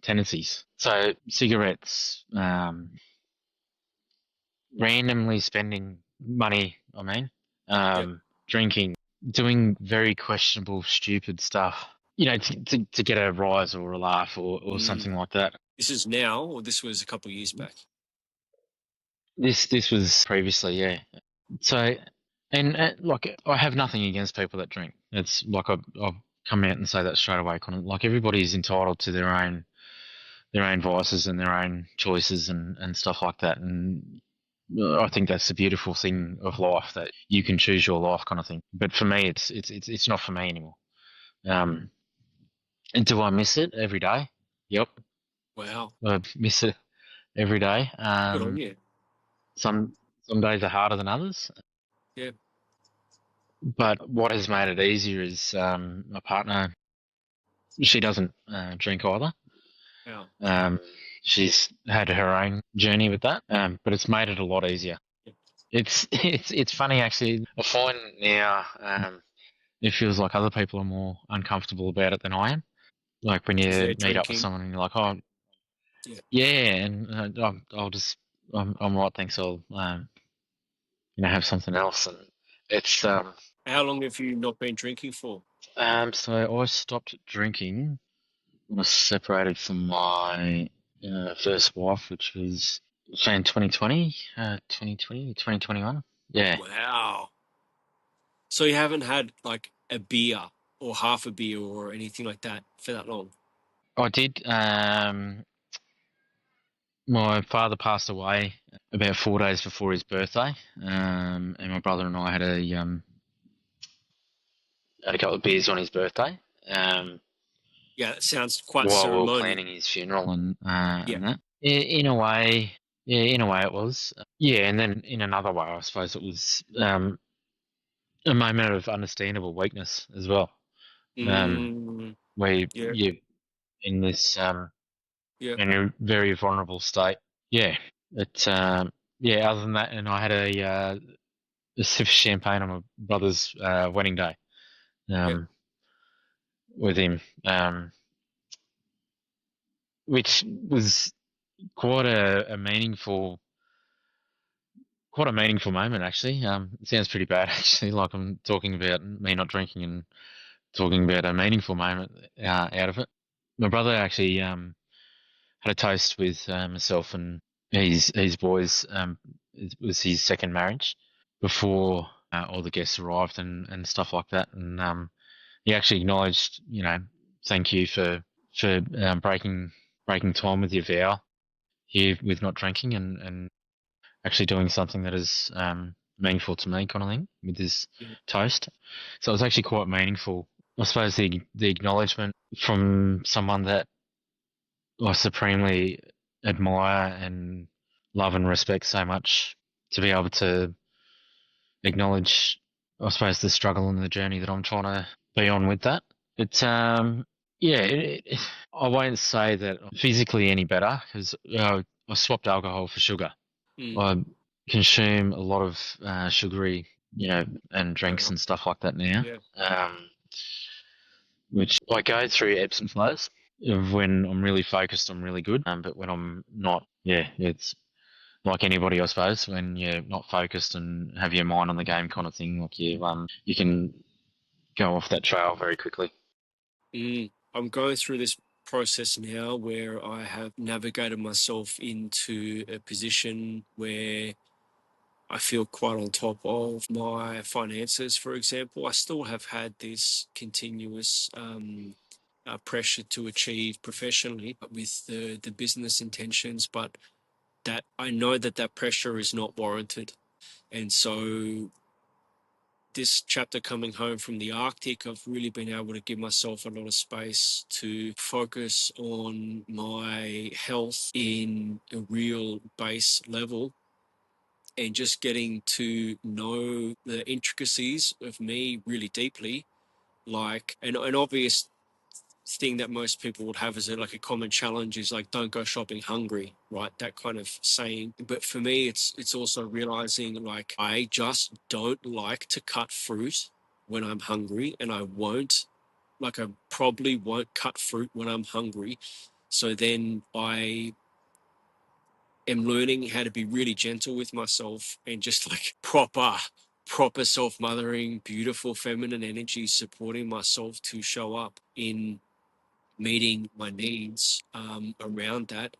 tendencies. So cigarettes, randomly spending money. I mean,
Yep.
drinking, doing very questionable, stupid stuff. You know, to get a rise or a laugh or
Mm.
something like that.
This is now, or this was a couple of years back?
This was previously, yeah. So, and like, I have nothing against people that drink. It's like I'll come out and say that straight away. Kind of like, everybody's entitled to their own vices and their own choices and stuff like that. And I think that's the beautiful thing of life, that you can choose your life, kind of thing. But for me, it's not for me anymore. Um, and do I miss it every day? Yep,
Wow.
I miss it every day.
Good on you.
Some some days are harder than others.
Yeah.
But what has made it easier is my partner. She doesn't drink either.
Wow.
Um, she's had her own journey with that, but it's made it a lot easier. It's funny, actually. I find now it feels like other people are more uncomfortable about it than I am. Like when
Because they're
you meet up with
drinking.
someone and you're like, oh
Yeah.
yeah, and I'll just I'm right, thanks. I'll have something else, and it's
How long have you not been drinking for?
so I stopped drinking. I was separated from my first wife, which was say in 2020, 2021. Yeah,
Wow. So you haven't had like a beer or half a beer or anything like that for that long?
I did. My father passed away about 4 days before his birthday, and my brother and I had a couple of beers on his birthday,
Yeah, that sounds quite
while we were
ceremonial.
planning his funeral
Yeah.
and that. In a way, yeah, in a way it was. Yeah, and then in another way, I suppose it was a moment of understandable weakness as well. Um,
Mm,
where
yeah.
you in this
Yeah.
in a very vulnerable state. Yeah, it yeah. Other than that, and I had a sip of champagne on my brother's wedding day
Yeah.
um, with him, which was quite a meaningful. Quite a meaningful moment, actually. It sounds pretty bad, actually. Like I'm talking about me not drinking and talking about a meaningful moment out of it. My brother actually had a toast with myself and his boys. It was his second marriage before all the guests arrived and stuff like that. And he actually acknowledged, thank you for breaking time with your vow here with not drinking and actually doing something that is meaningful to me, kind of thing, with this
Yeah.
toast. So it was actually quite meaningful. I suppose the acknowledgement from someone that I supremely admire and love and respect so much, to be able to acknowledge, I suppose, the struggle and the journey that I'm trying to be on with that. It's yeah, I won't say that I'm physically any better, because I swapped alcohol for sugar.
Mm,
I consume a lot of sugary, and drinks
wow.
and stuff like that now.
Yeah.
Which I go through ebbs and flows. when I'm really focused, I'm really good. But when I'm not, yeah, it's like anybody, I suppose. When you're not focused and have your mind on the game, kind of thing, like you can go off that trail very quickly.
I'm going through this process now where I have navigated myself into a position where I feel quite on top of my finances, for example. I still have had this continuous pressure to achieve professionally with the business intentions, but that I know that that pressure is not warranted. And so this chapter coming home from the Arctic, I've really been able to give myself a lot of space to focus on my health in a real base level and just getting to know the intricacies of me really deeply. Like an obvious thing that most people would have as like a common challenge is like don't go shopping hungry, right? That kind of saying. But for me it's also realizing like I just don't like to cut fruit when I'm hungry, and I probably won't cut fruit when I'm hungry. So then I am learning how to be really gentle with myself and just like proper self-mothering, beautiful feminine energy supporting myself to show up in meeting my needs around that.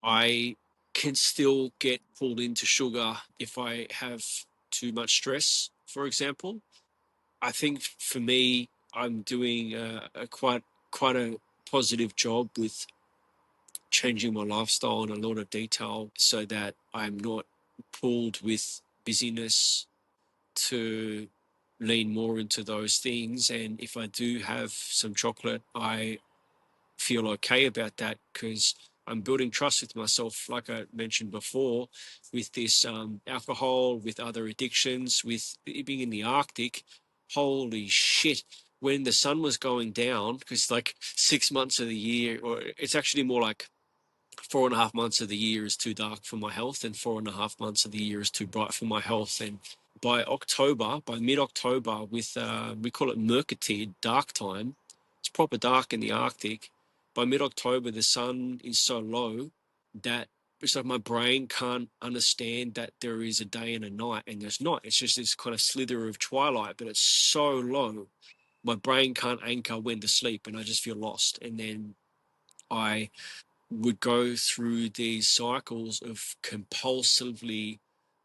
I can still get pulled into sugar if I have too much stress, for example. I think for me, I'm doing a quite a positive job with changing my lifestyle in a lot of detail so that I'm not pulled with busyness to lean more into those things. And if I do have some chocolate, I feel okay about that because I'm building trust with myself, like I mentioned before, with this alcohol, with other addictions, with being in the Arctic. Holy shit. When the sun was going down, because like 6 months of the year, or it's actually more like 4.5 months of the year is too dark for my health, and 4.5 months of the year is too bright for my health. And by mid-October, with we call it Mercatide, dark time, it's proper dark in the Arctic. By mid-October, the sun is so low that it's like my brain can't understand that there is a day and a night, and there's not. It's just this kind of slither of twilight, but it's so low. My brain can't anchor when to sleep, and I just feel lost. And then I would go through these cycles of compulsively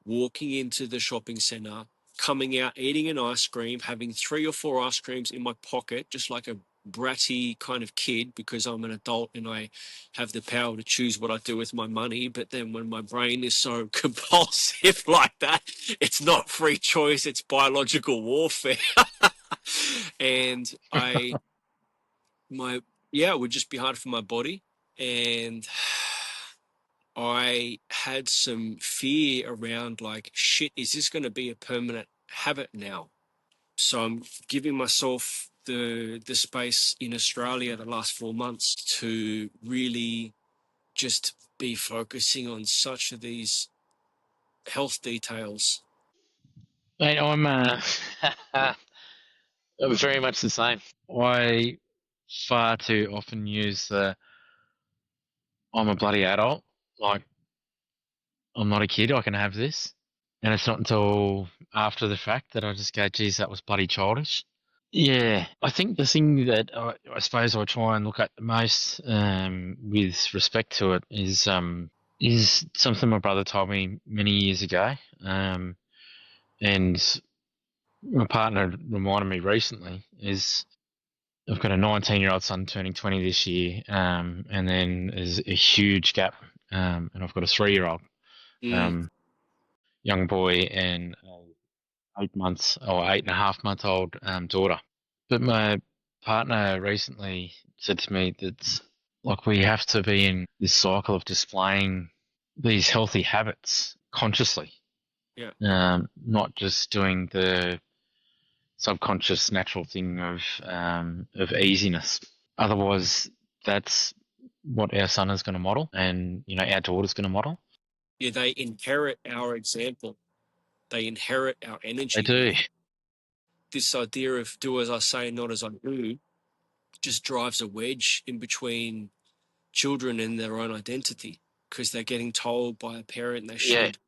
walking into the shopping center, coming out, eating an ice cream, having 3 or 4 ice creams in my pocket, just like a bratty kind of kid because I'm an adult and I have the power to choose what I do with my money. But then when my brain is so compulsive like that, it's not free choice, it's biological warfare. and I my yeah, it would just be hard for my body. And I had some fear around like, shit, is this going to be a permanent habit now? So I'm giving myself the space in Australia the last 4 months to really just be focusing on such of these health details.
Mate, I'm very much the same. I far too often use the I'm a bloody adult. Like, I'm not a kid, I can have this. And it's not until after the fact that I just go, geez, that was bloody childish. Yeah, I think the thing that I suppose I try and look at the most with respect to it is something my brother told me many years ago. And my partner reminded me recently is I've got a 19-year-old son turning 20 this year, and then there's a huge gap, and I've got a 3-year-old
Mm,
um, young boy and a 8 months or 8.5 month old daughter. But my partner recently said to me that like we have to be in this cycle of displaying these healthy habits consciously,
yeah.
not just doing the subconscious natural thing of easiness. Otherwise, that's what our son is going to model, and our daughter's going to model.
Yeah, they inherit our example. They inherit our
They
energy.
do.
This idea of do as I say, not as I do, just drives a wedge in between children and their own identity, because they're getting told by a parent they
Yeah,
should.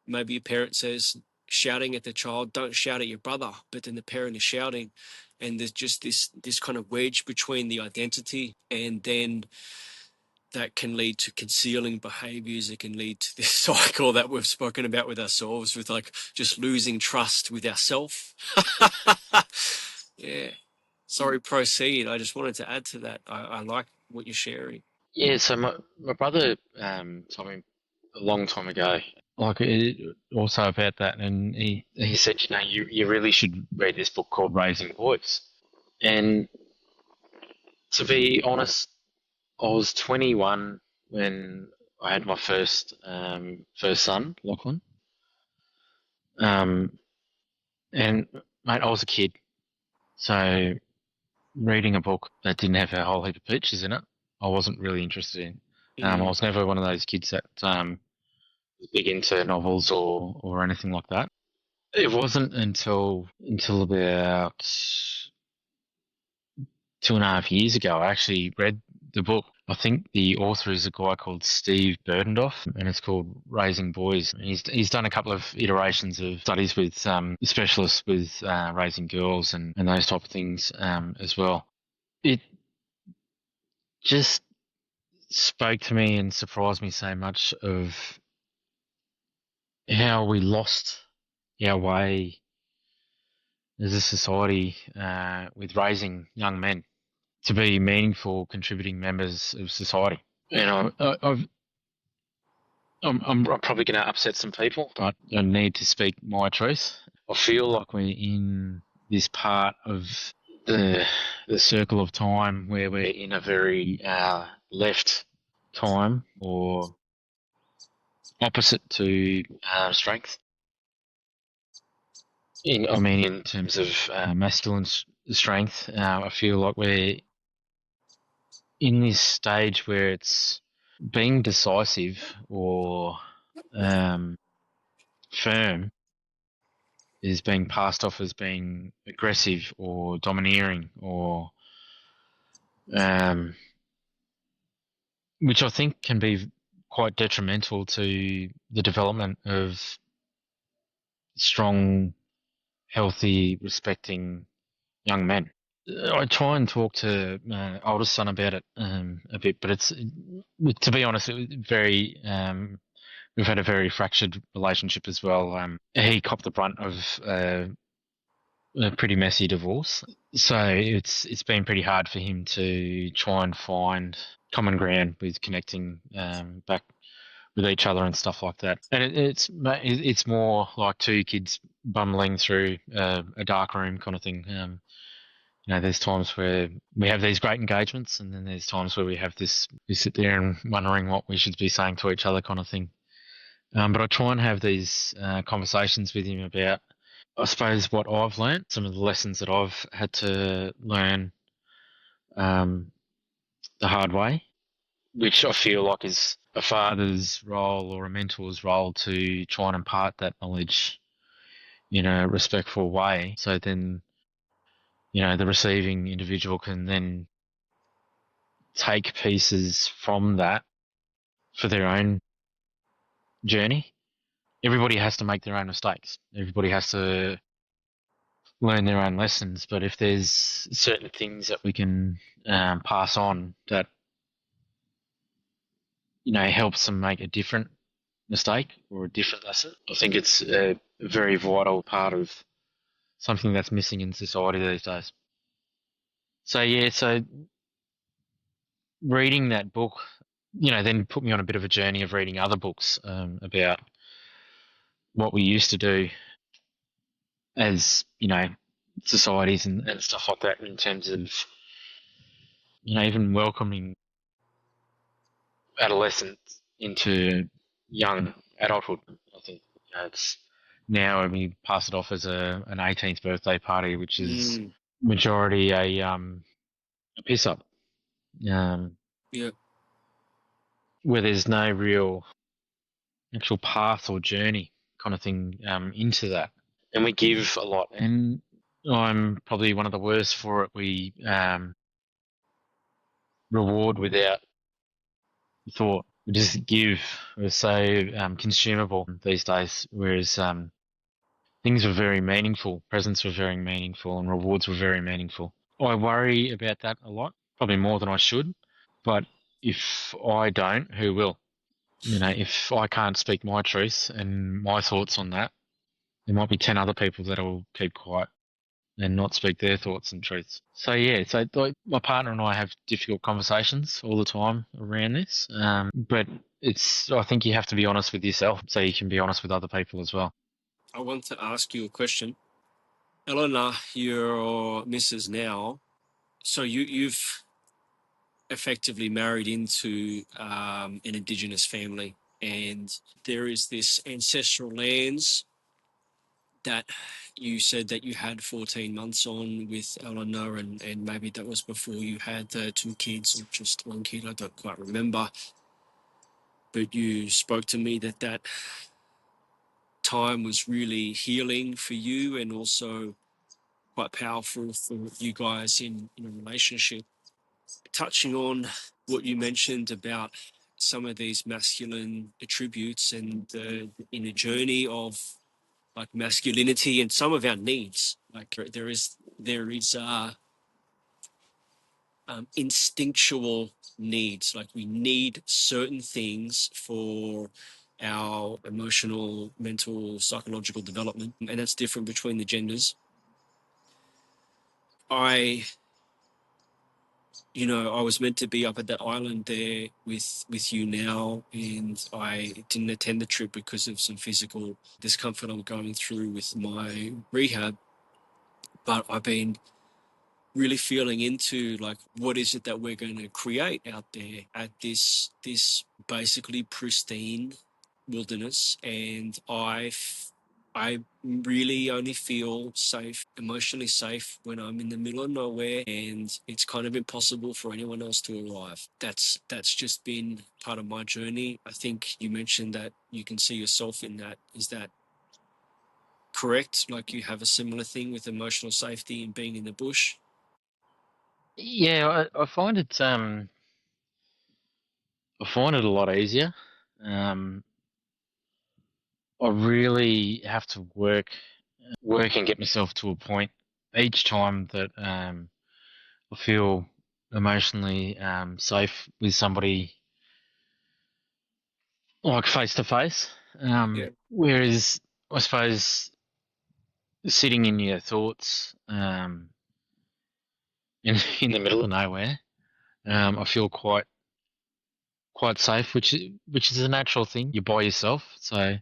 Maybe a parent says, shouting at the child, don't shout at your brother, but then the parent is shouting, and there's just this kind of wedge between the identity, and then that can lead to concealing behaviors. It can lead to this cycle that we've spoken about with ourselves, with like just losing trust with ourselves. Yeah. Sorry, proceed. I just wanted to add to that. I like what you're sharing.
yeah. So my brother told me a long time ago, like also about that, and he said, you know, you really should read this book called Raising Boys. And to be honest, I was 21 when I had my first son, Lachlan. Um, and mate, I was a kid, so reading a book that didn't have a whole heap of pictures in it, I wasn't really interested in. I
Mm,
was never one of those kids that was big into novels or anything like that. It wasn't until about 2.5 years ago I actually read the book. I think the author is a guy called Steve Burdendorf, and it's called Raising Boys. He's done a couple of iterations of studies with specialists with raising girls and those type of things as well. It just spoke to me and surprised me so much of how we lost our way as a society with raising young men to be meaningful, contributing members of society. You know, I'm probably going to upset some people, but I need to speak my truth. I feel like we're in this part of the the circle of time where we're in a very left time or opposite to strength. In terms of masculine strength, I feel like we're in this stage where it's being decisive or firm is being passed off as being aggressive or domineering or um, which I think can be quite detrimental to the development of strong, healthy, respecting young men. I try and talk to my oldest son about it a bit, but it's to be honest, it was very we've had a very fractured relationship as well. He copped the brunt of a pretty messy divorce, so it's been pretty hard for him to try and find common ground with connecting back with each other and stuff like that. And it's more like two kids bumbling through a dark room kind of thing. You know, there's times where we have these great engagements, and then there's times where we sit there and wondering what we should be saying to each other, kind of thing. But I try and have these conversations with him about, I suppose, what I've learned, some of the lessons that I've had to learn um, the hard way, which I feel like is a father's role or a mentor's role to try and impart that knowledge in a respectful way. So then, you know, the receiving individual can then take pieces from that for their own journey. Everybody has to make their own mistakes. Everybody has to learn their own lessons. But if there's certain things that we can pass on that, you know, helps them make a different mistake or a different lesson, I think it's a very vital part of something that's missing in society these days. So yeah, so reading that book, you know, then put me on a bit of a journey of reading other books about what we used to do as, you know, societies and stuff like that in terms of, you know, even welcoming adolescents into young adulthood. I think, you know, it's now we pass it off as an 18th birthday party, which is
mm,
majority a piss up, um,
yeah.
where there's no real actual path or journey kind of thing into that. And we give a lot, and I'm probably one of the worst for it. reward without thought. We just give. We're so consumable these days, whereas things were very meaningful. Presents were very meaningful, and rewards were very meaningful. I worry about that a lot, probably more than I should. But if I don't, who will? If I can't speak my truth and my thoughts on that, there might be 10 other people that will keep quiet and not speak their thoughts and truths. So yeah, so like my partner and I have difficult conversations all the time around this. But I think you have to be honest with yourself so you can be honest with other people as well.
I want to ask you a question. Eleanor, your missus now. So you've effectively married into an Indigenous family, and there is this ancestral lands that you said that you had 14 months on with Eleanor, and maybe that was before you had two kids or just one kid. I don't quite remember. But you spoke to me that time was really healing for you and also quite powerful for you guys in a relationship. Touching on what you mentioned about some of these masculine attributes and in a journey of like masculinity and some of our needs, like there is instinctual needs, like we need certain things for our emotional, mental, psychological development, and that's different between the genders. I I was meant to be up at that island there with you now, and I didn't attend the trip because of some physical discomfort I'm going through with my rehab. But I've been really feeling into like what is it that we're going to create out there at this basically pristine wilderness, and I really only feel safe, emotionally safe, when I'm in the middle of nowhere, and it's kind of impossible for anyone else to arrive. That's just been part of my journey. I think you mentioned that you can see yourself in that. Is that correct? Like you have a similar thing with emotional safety and being in the bush?
Yeah, I find it a lot easier. Um, I really have to work and get myself to a point each time that I feel emotionally safe with somebody, like face to face.
Yeah.
Whereas I suppose sitting in your thoughts in in the middle of nowhere, I feel quite safe, which is a natural thing. You're by yourself, so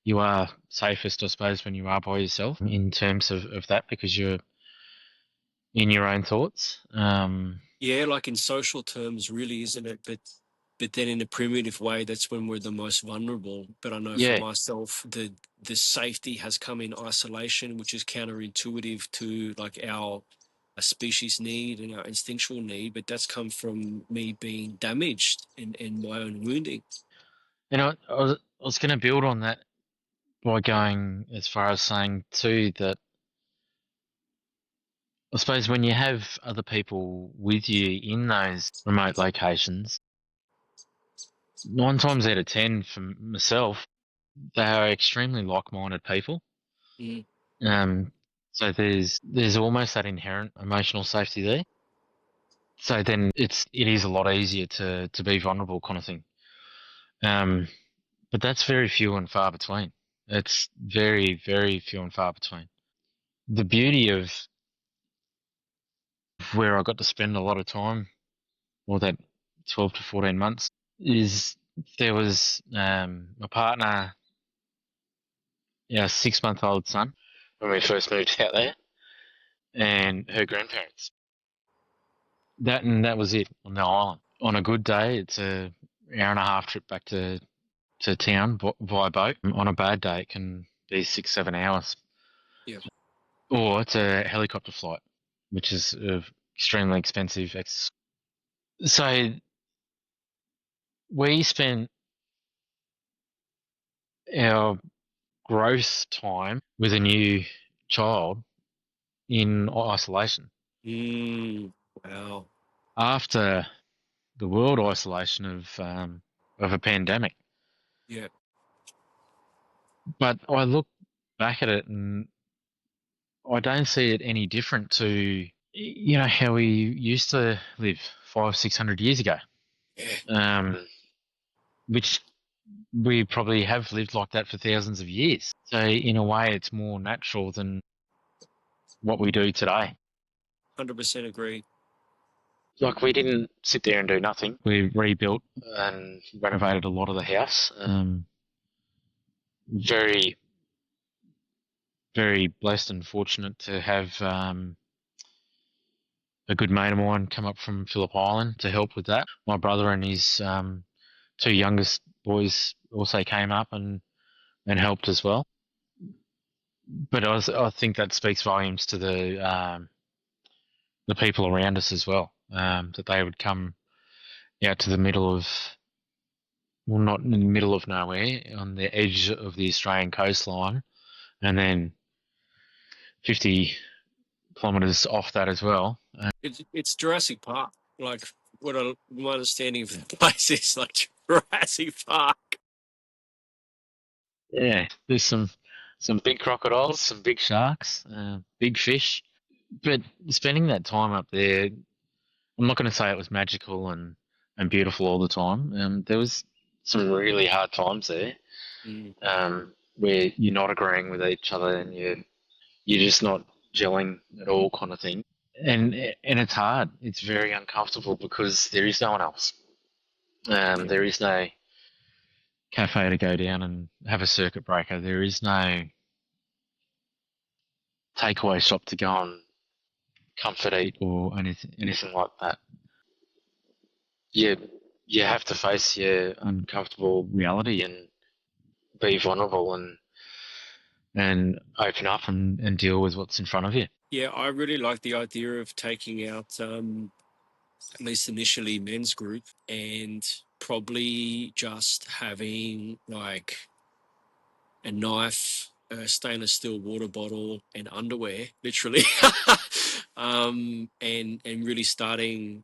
you are safest, I suppose, when you are by yourself in terms of that because you're in your own thoughts.
Yeah, like in social terms, really, isn't it? But then in a primitive way, that's when we're the most vulnerable. But I know for
Yeah,
myself, the safety has come in isolation, which is counterintuitive to like our species need and our instinctual need. But that's come from me being damaged in my own wounding.
I was going to build on that by going as far as saying too that I suppose when you have other people with you in those remote locations, 9 times out of 10 for myself, they are extremely like-minded people.
Mm.
Um, so there's almost that inherent emotional safety there. So then it is a lot easier to be vulnerable, kind of thing. Um, but that's very few and far between. It's very very few and far between. The beauty of where I got to spend a lot of time, or that 12 to 14 months, is there was my partner, yeah, 6-month-old son when we first moved out there, and her grandparents. That was it on the island. On a good day, it's a hour and a half trip back to town via boat. On a bad day, it can be 6-7 hours,
Yeah.
or it's a helicopter flight, which is extremely expensive. So we spent our growth time with a new child in isolation.
Mm. Wow.
After the world isolation of a pandemic.
Yeah,
But I look back at it and I don't see it any different to how we used to live 500-600 years ago,
yeah,
um, which we probably have lived like that for thousands of years. So in a way, it's more natural than what we do today.
100% agree.
Like we didn't sit there and do nothing. We rebuilt and renovated a lot of the house. Very, very blessed and fortunate to have a good mate of mine come up from Phillip Island to help with that. My brother and his two youngest boys also came up and helped as well. But I think that speaks volumes to the people around us as well. That they would come out to the middle of, well, not in the middle of nowhere, on the edge of the Australian coastline, and then 50 kilometres off that as well.
It's Jurassic Park. Like, my understanding of the place is like Jurassic Park.
Yeah, there's some big crocodiles, some big sharks, big fish. But spending that time up there, I'm not going to say it was magical and beautiful all the time. There was some really hard times there,
Mm.
where you're not agreeing with each other and you're just not gelling at all, kind of thing. And it's hard. It's very uncomfortable because there is no one else. There is no cafe to go down and have a circuit breaker. There is no takeaway shop to go and comfort eat or anything like that. You have to face your uncomfortable reality and be vulnerable and open up and deal with what's in front of you.
Yeah, I really like the idea of taking out, at least initially, men's group and probably just having like a knife, a stainless steel water bottle, and underwear, literally, and really starting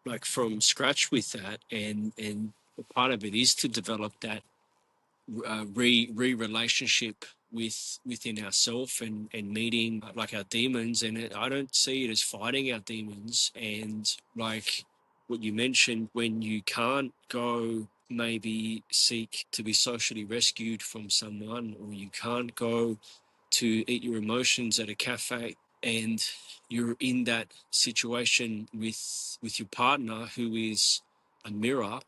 like from scratch with that, and part of it is to develop that relationship within ourselves and meeting like our demons, and I don't see it as fighting our demons. And like what you mentioned, when you can't go maybe seek to be socially rescued from someone, or you can't go to eat your emotions at a cafe, and you're in that situation with your partner who is a mirror.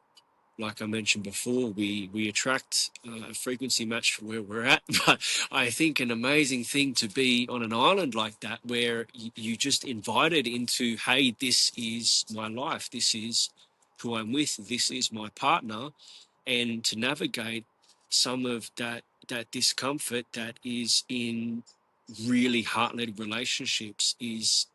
Like I mentioned before, we attract a frequency match for where we're at. But I think an amazing thing to be on an island like that, where you just invited into, hey, this is my life, this is who I'm with, this is my partner, and to navigate some of that discomfort that is in really heart-led relationships is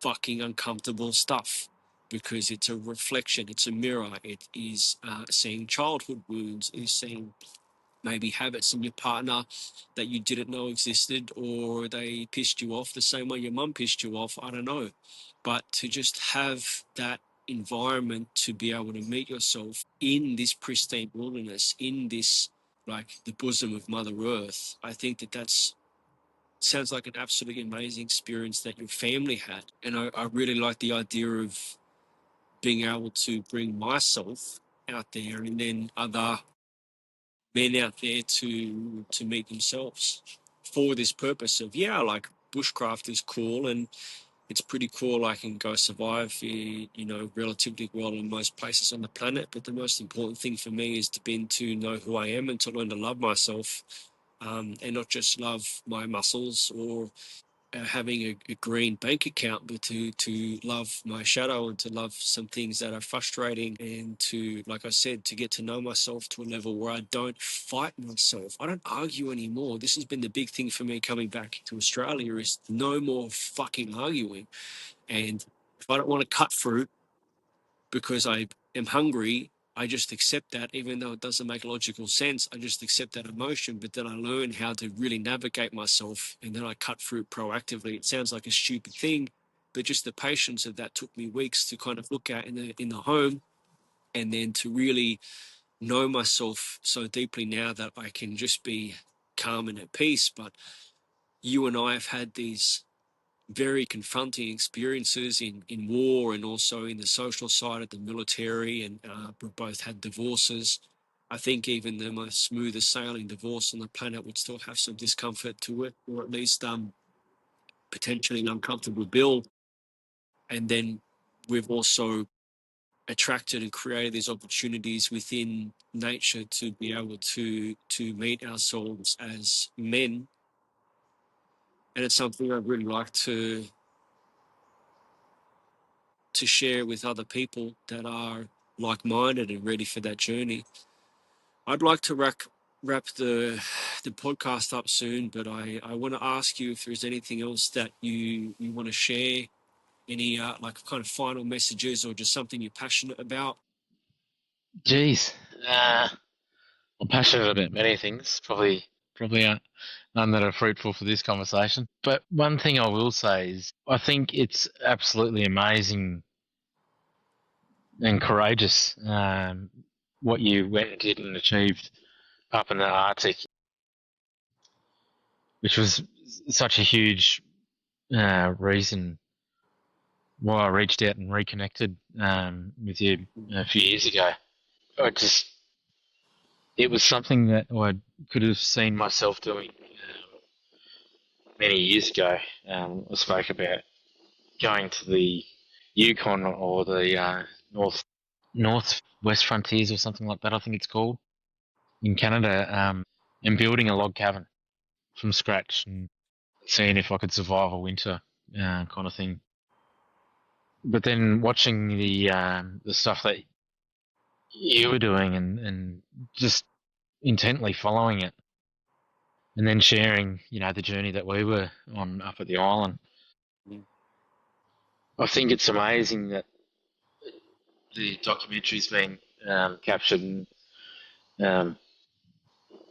fucking uncomfortable stuff, because it's a reflection, it's a mirror, it is seeing childhood wounds, is seeing maybe habits in your partner that you didn't know existed, or they pissed you off the same way your mum pissed you off, I don't know. But to just have that environment to be able to meet yourself in this pristine wilderness, in this like the bosom of Mother Earth, I think that's sounds like an absolutely amazing experience that your family had. And I really like the idea of being able to bring myself out there, and then other men out there to meet themselves for this purpose of, yeah, like bushcraft is cool, and it's pretty cool. I can go survive, relatively well in most places on the planet. But the most important thing for me is to know who I am and to learn to love myself, and not just love my muscles or having a green bank account, but to love my shadow and to love some things that are frustrating, and to, like I said, to get to know myself to a level where I don't fight myself. I don't argue anymore. This has been the big thing for me coming back to Australia, is no more fucking arguing. And if I don't want to cut fruit because I am hungry, I just accept that, even though it doesn't make logical sense. I just accept that emotion, but then I learn how to really navigate myself, and then I cut fruit proactively. It sounds like a stupid thing, but just the patience of that took me weeks to kind of look at in the home, and then to really know myself so deeply now that I can just be calm and at peace. But you and I have had these very confronting experiences in war and also in the social side of the military, and we both had divorces. I think even the most smoothest sailing divorce on the planet would still have some discomfort to it, or at least potentially an uncomfortable bill. And then we've also attracted and created these opportunities within nature to be able to meet ourselves as men. And it's something I'd really like to share with other people that are like-minded and ready for that journey. I'd like to wrap the podcast up soon, but I want to ask you if there's anything else that you want to share, any like kind of final messages or just something you're passionate about.
Geez, I'm passionate about many things. Probably none that are fruitful for this conversation. But one thing I will say is I think it's absolutely amazing and courageous what you went and did and achieved up in the Arctic, which was such a huge reason why I reached out and reconnected with you a few years ago. It was something that I could have seen myself doing many years ago. I spoke about going to the Yukon or the Northwest Frontiers or something like that, I think it's called, in Canada, and building a log cabin from scratch and seeing if I could survive a winter, kind of thing. But then watching the stuff that you were doing and just intently following it, and then sharing, the journey that we were on up at the island. I think it's amazing that the documentary's been captured, and um,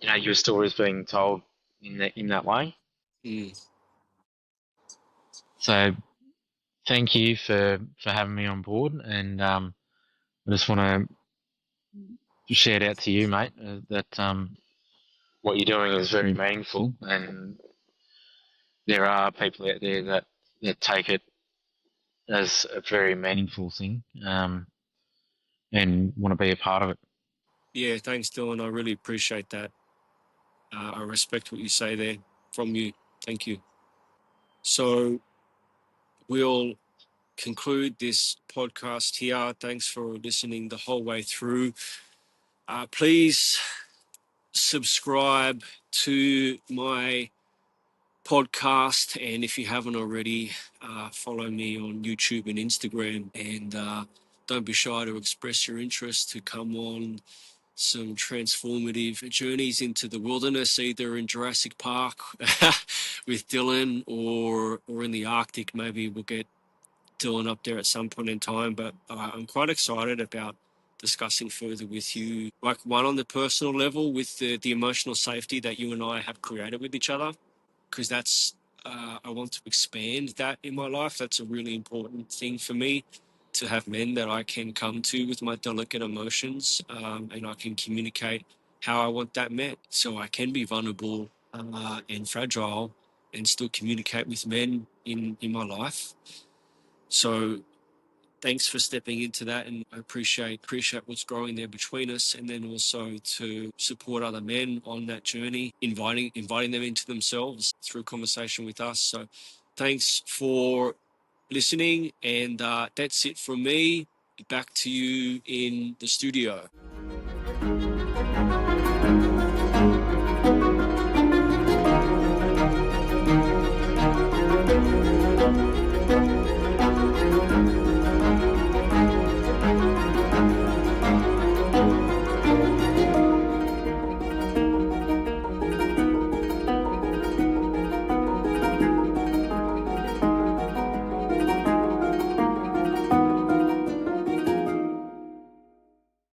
your story's being told in that way.
Mm.
So thank you for having me on board, and I just want to shout out to you, mate, that what you're doing is very meaningful, and there are people out there that take it as a very meaningful thing, and want to be a part of it.
Yeah, thanks, Dylan. I really appreciate that. I respect what you say there from you. Thank you. So we'll conclude this podcast here. Thanks for listening the whole way through. Please subscribe to my podcast, and if you haven't already, follow me on YouTube and Instagram, and don't be shy to express your interest to come on some transformative journeys into the wilderness, either in Jurassic Park with Dylan, or in the Arctic. Maybe we'll get Dylan up there at some point in time, but I'm quite excited about discussing further with you, like one on the personal level with the emotional safety that you and I have created with each other, because that's I want to expand that in my life. That's a really important thing for me, to have men that I can come to with my delicate emotions, and I can communicate how I want that met, so I can be vulnerable and fragile and still communicate with men in my life. So thanks for stepping into that, and I appreciate what's growing there between us, and then also to support other men on that journey, inviting them into themselves through conversation with us. So thanks for listening, and that's it from me. Back to you in the studio.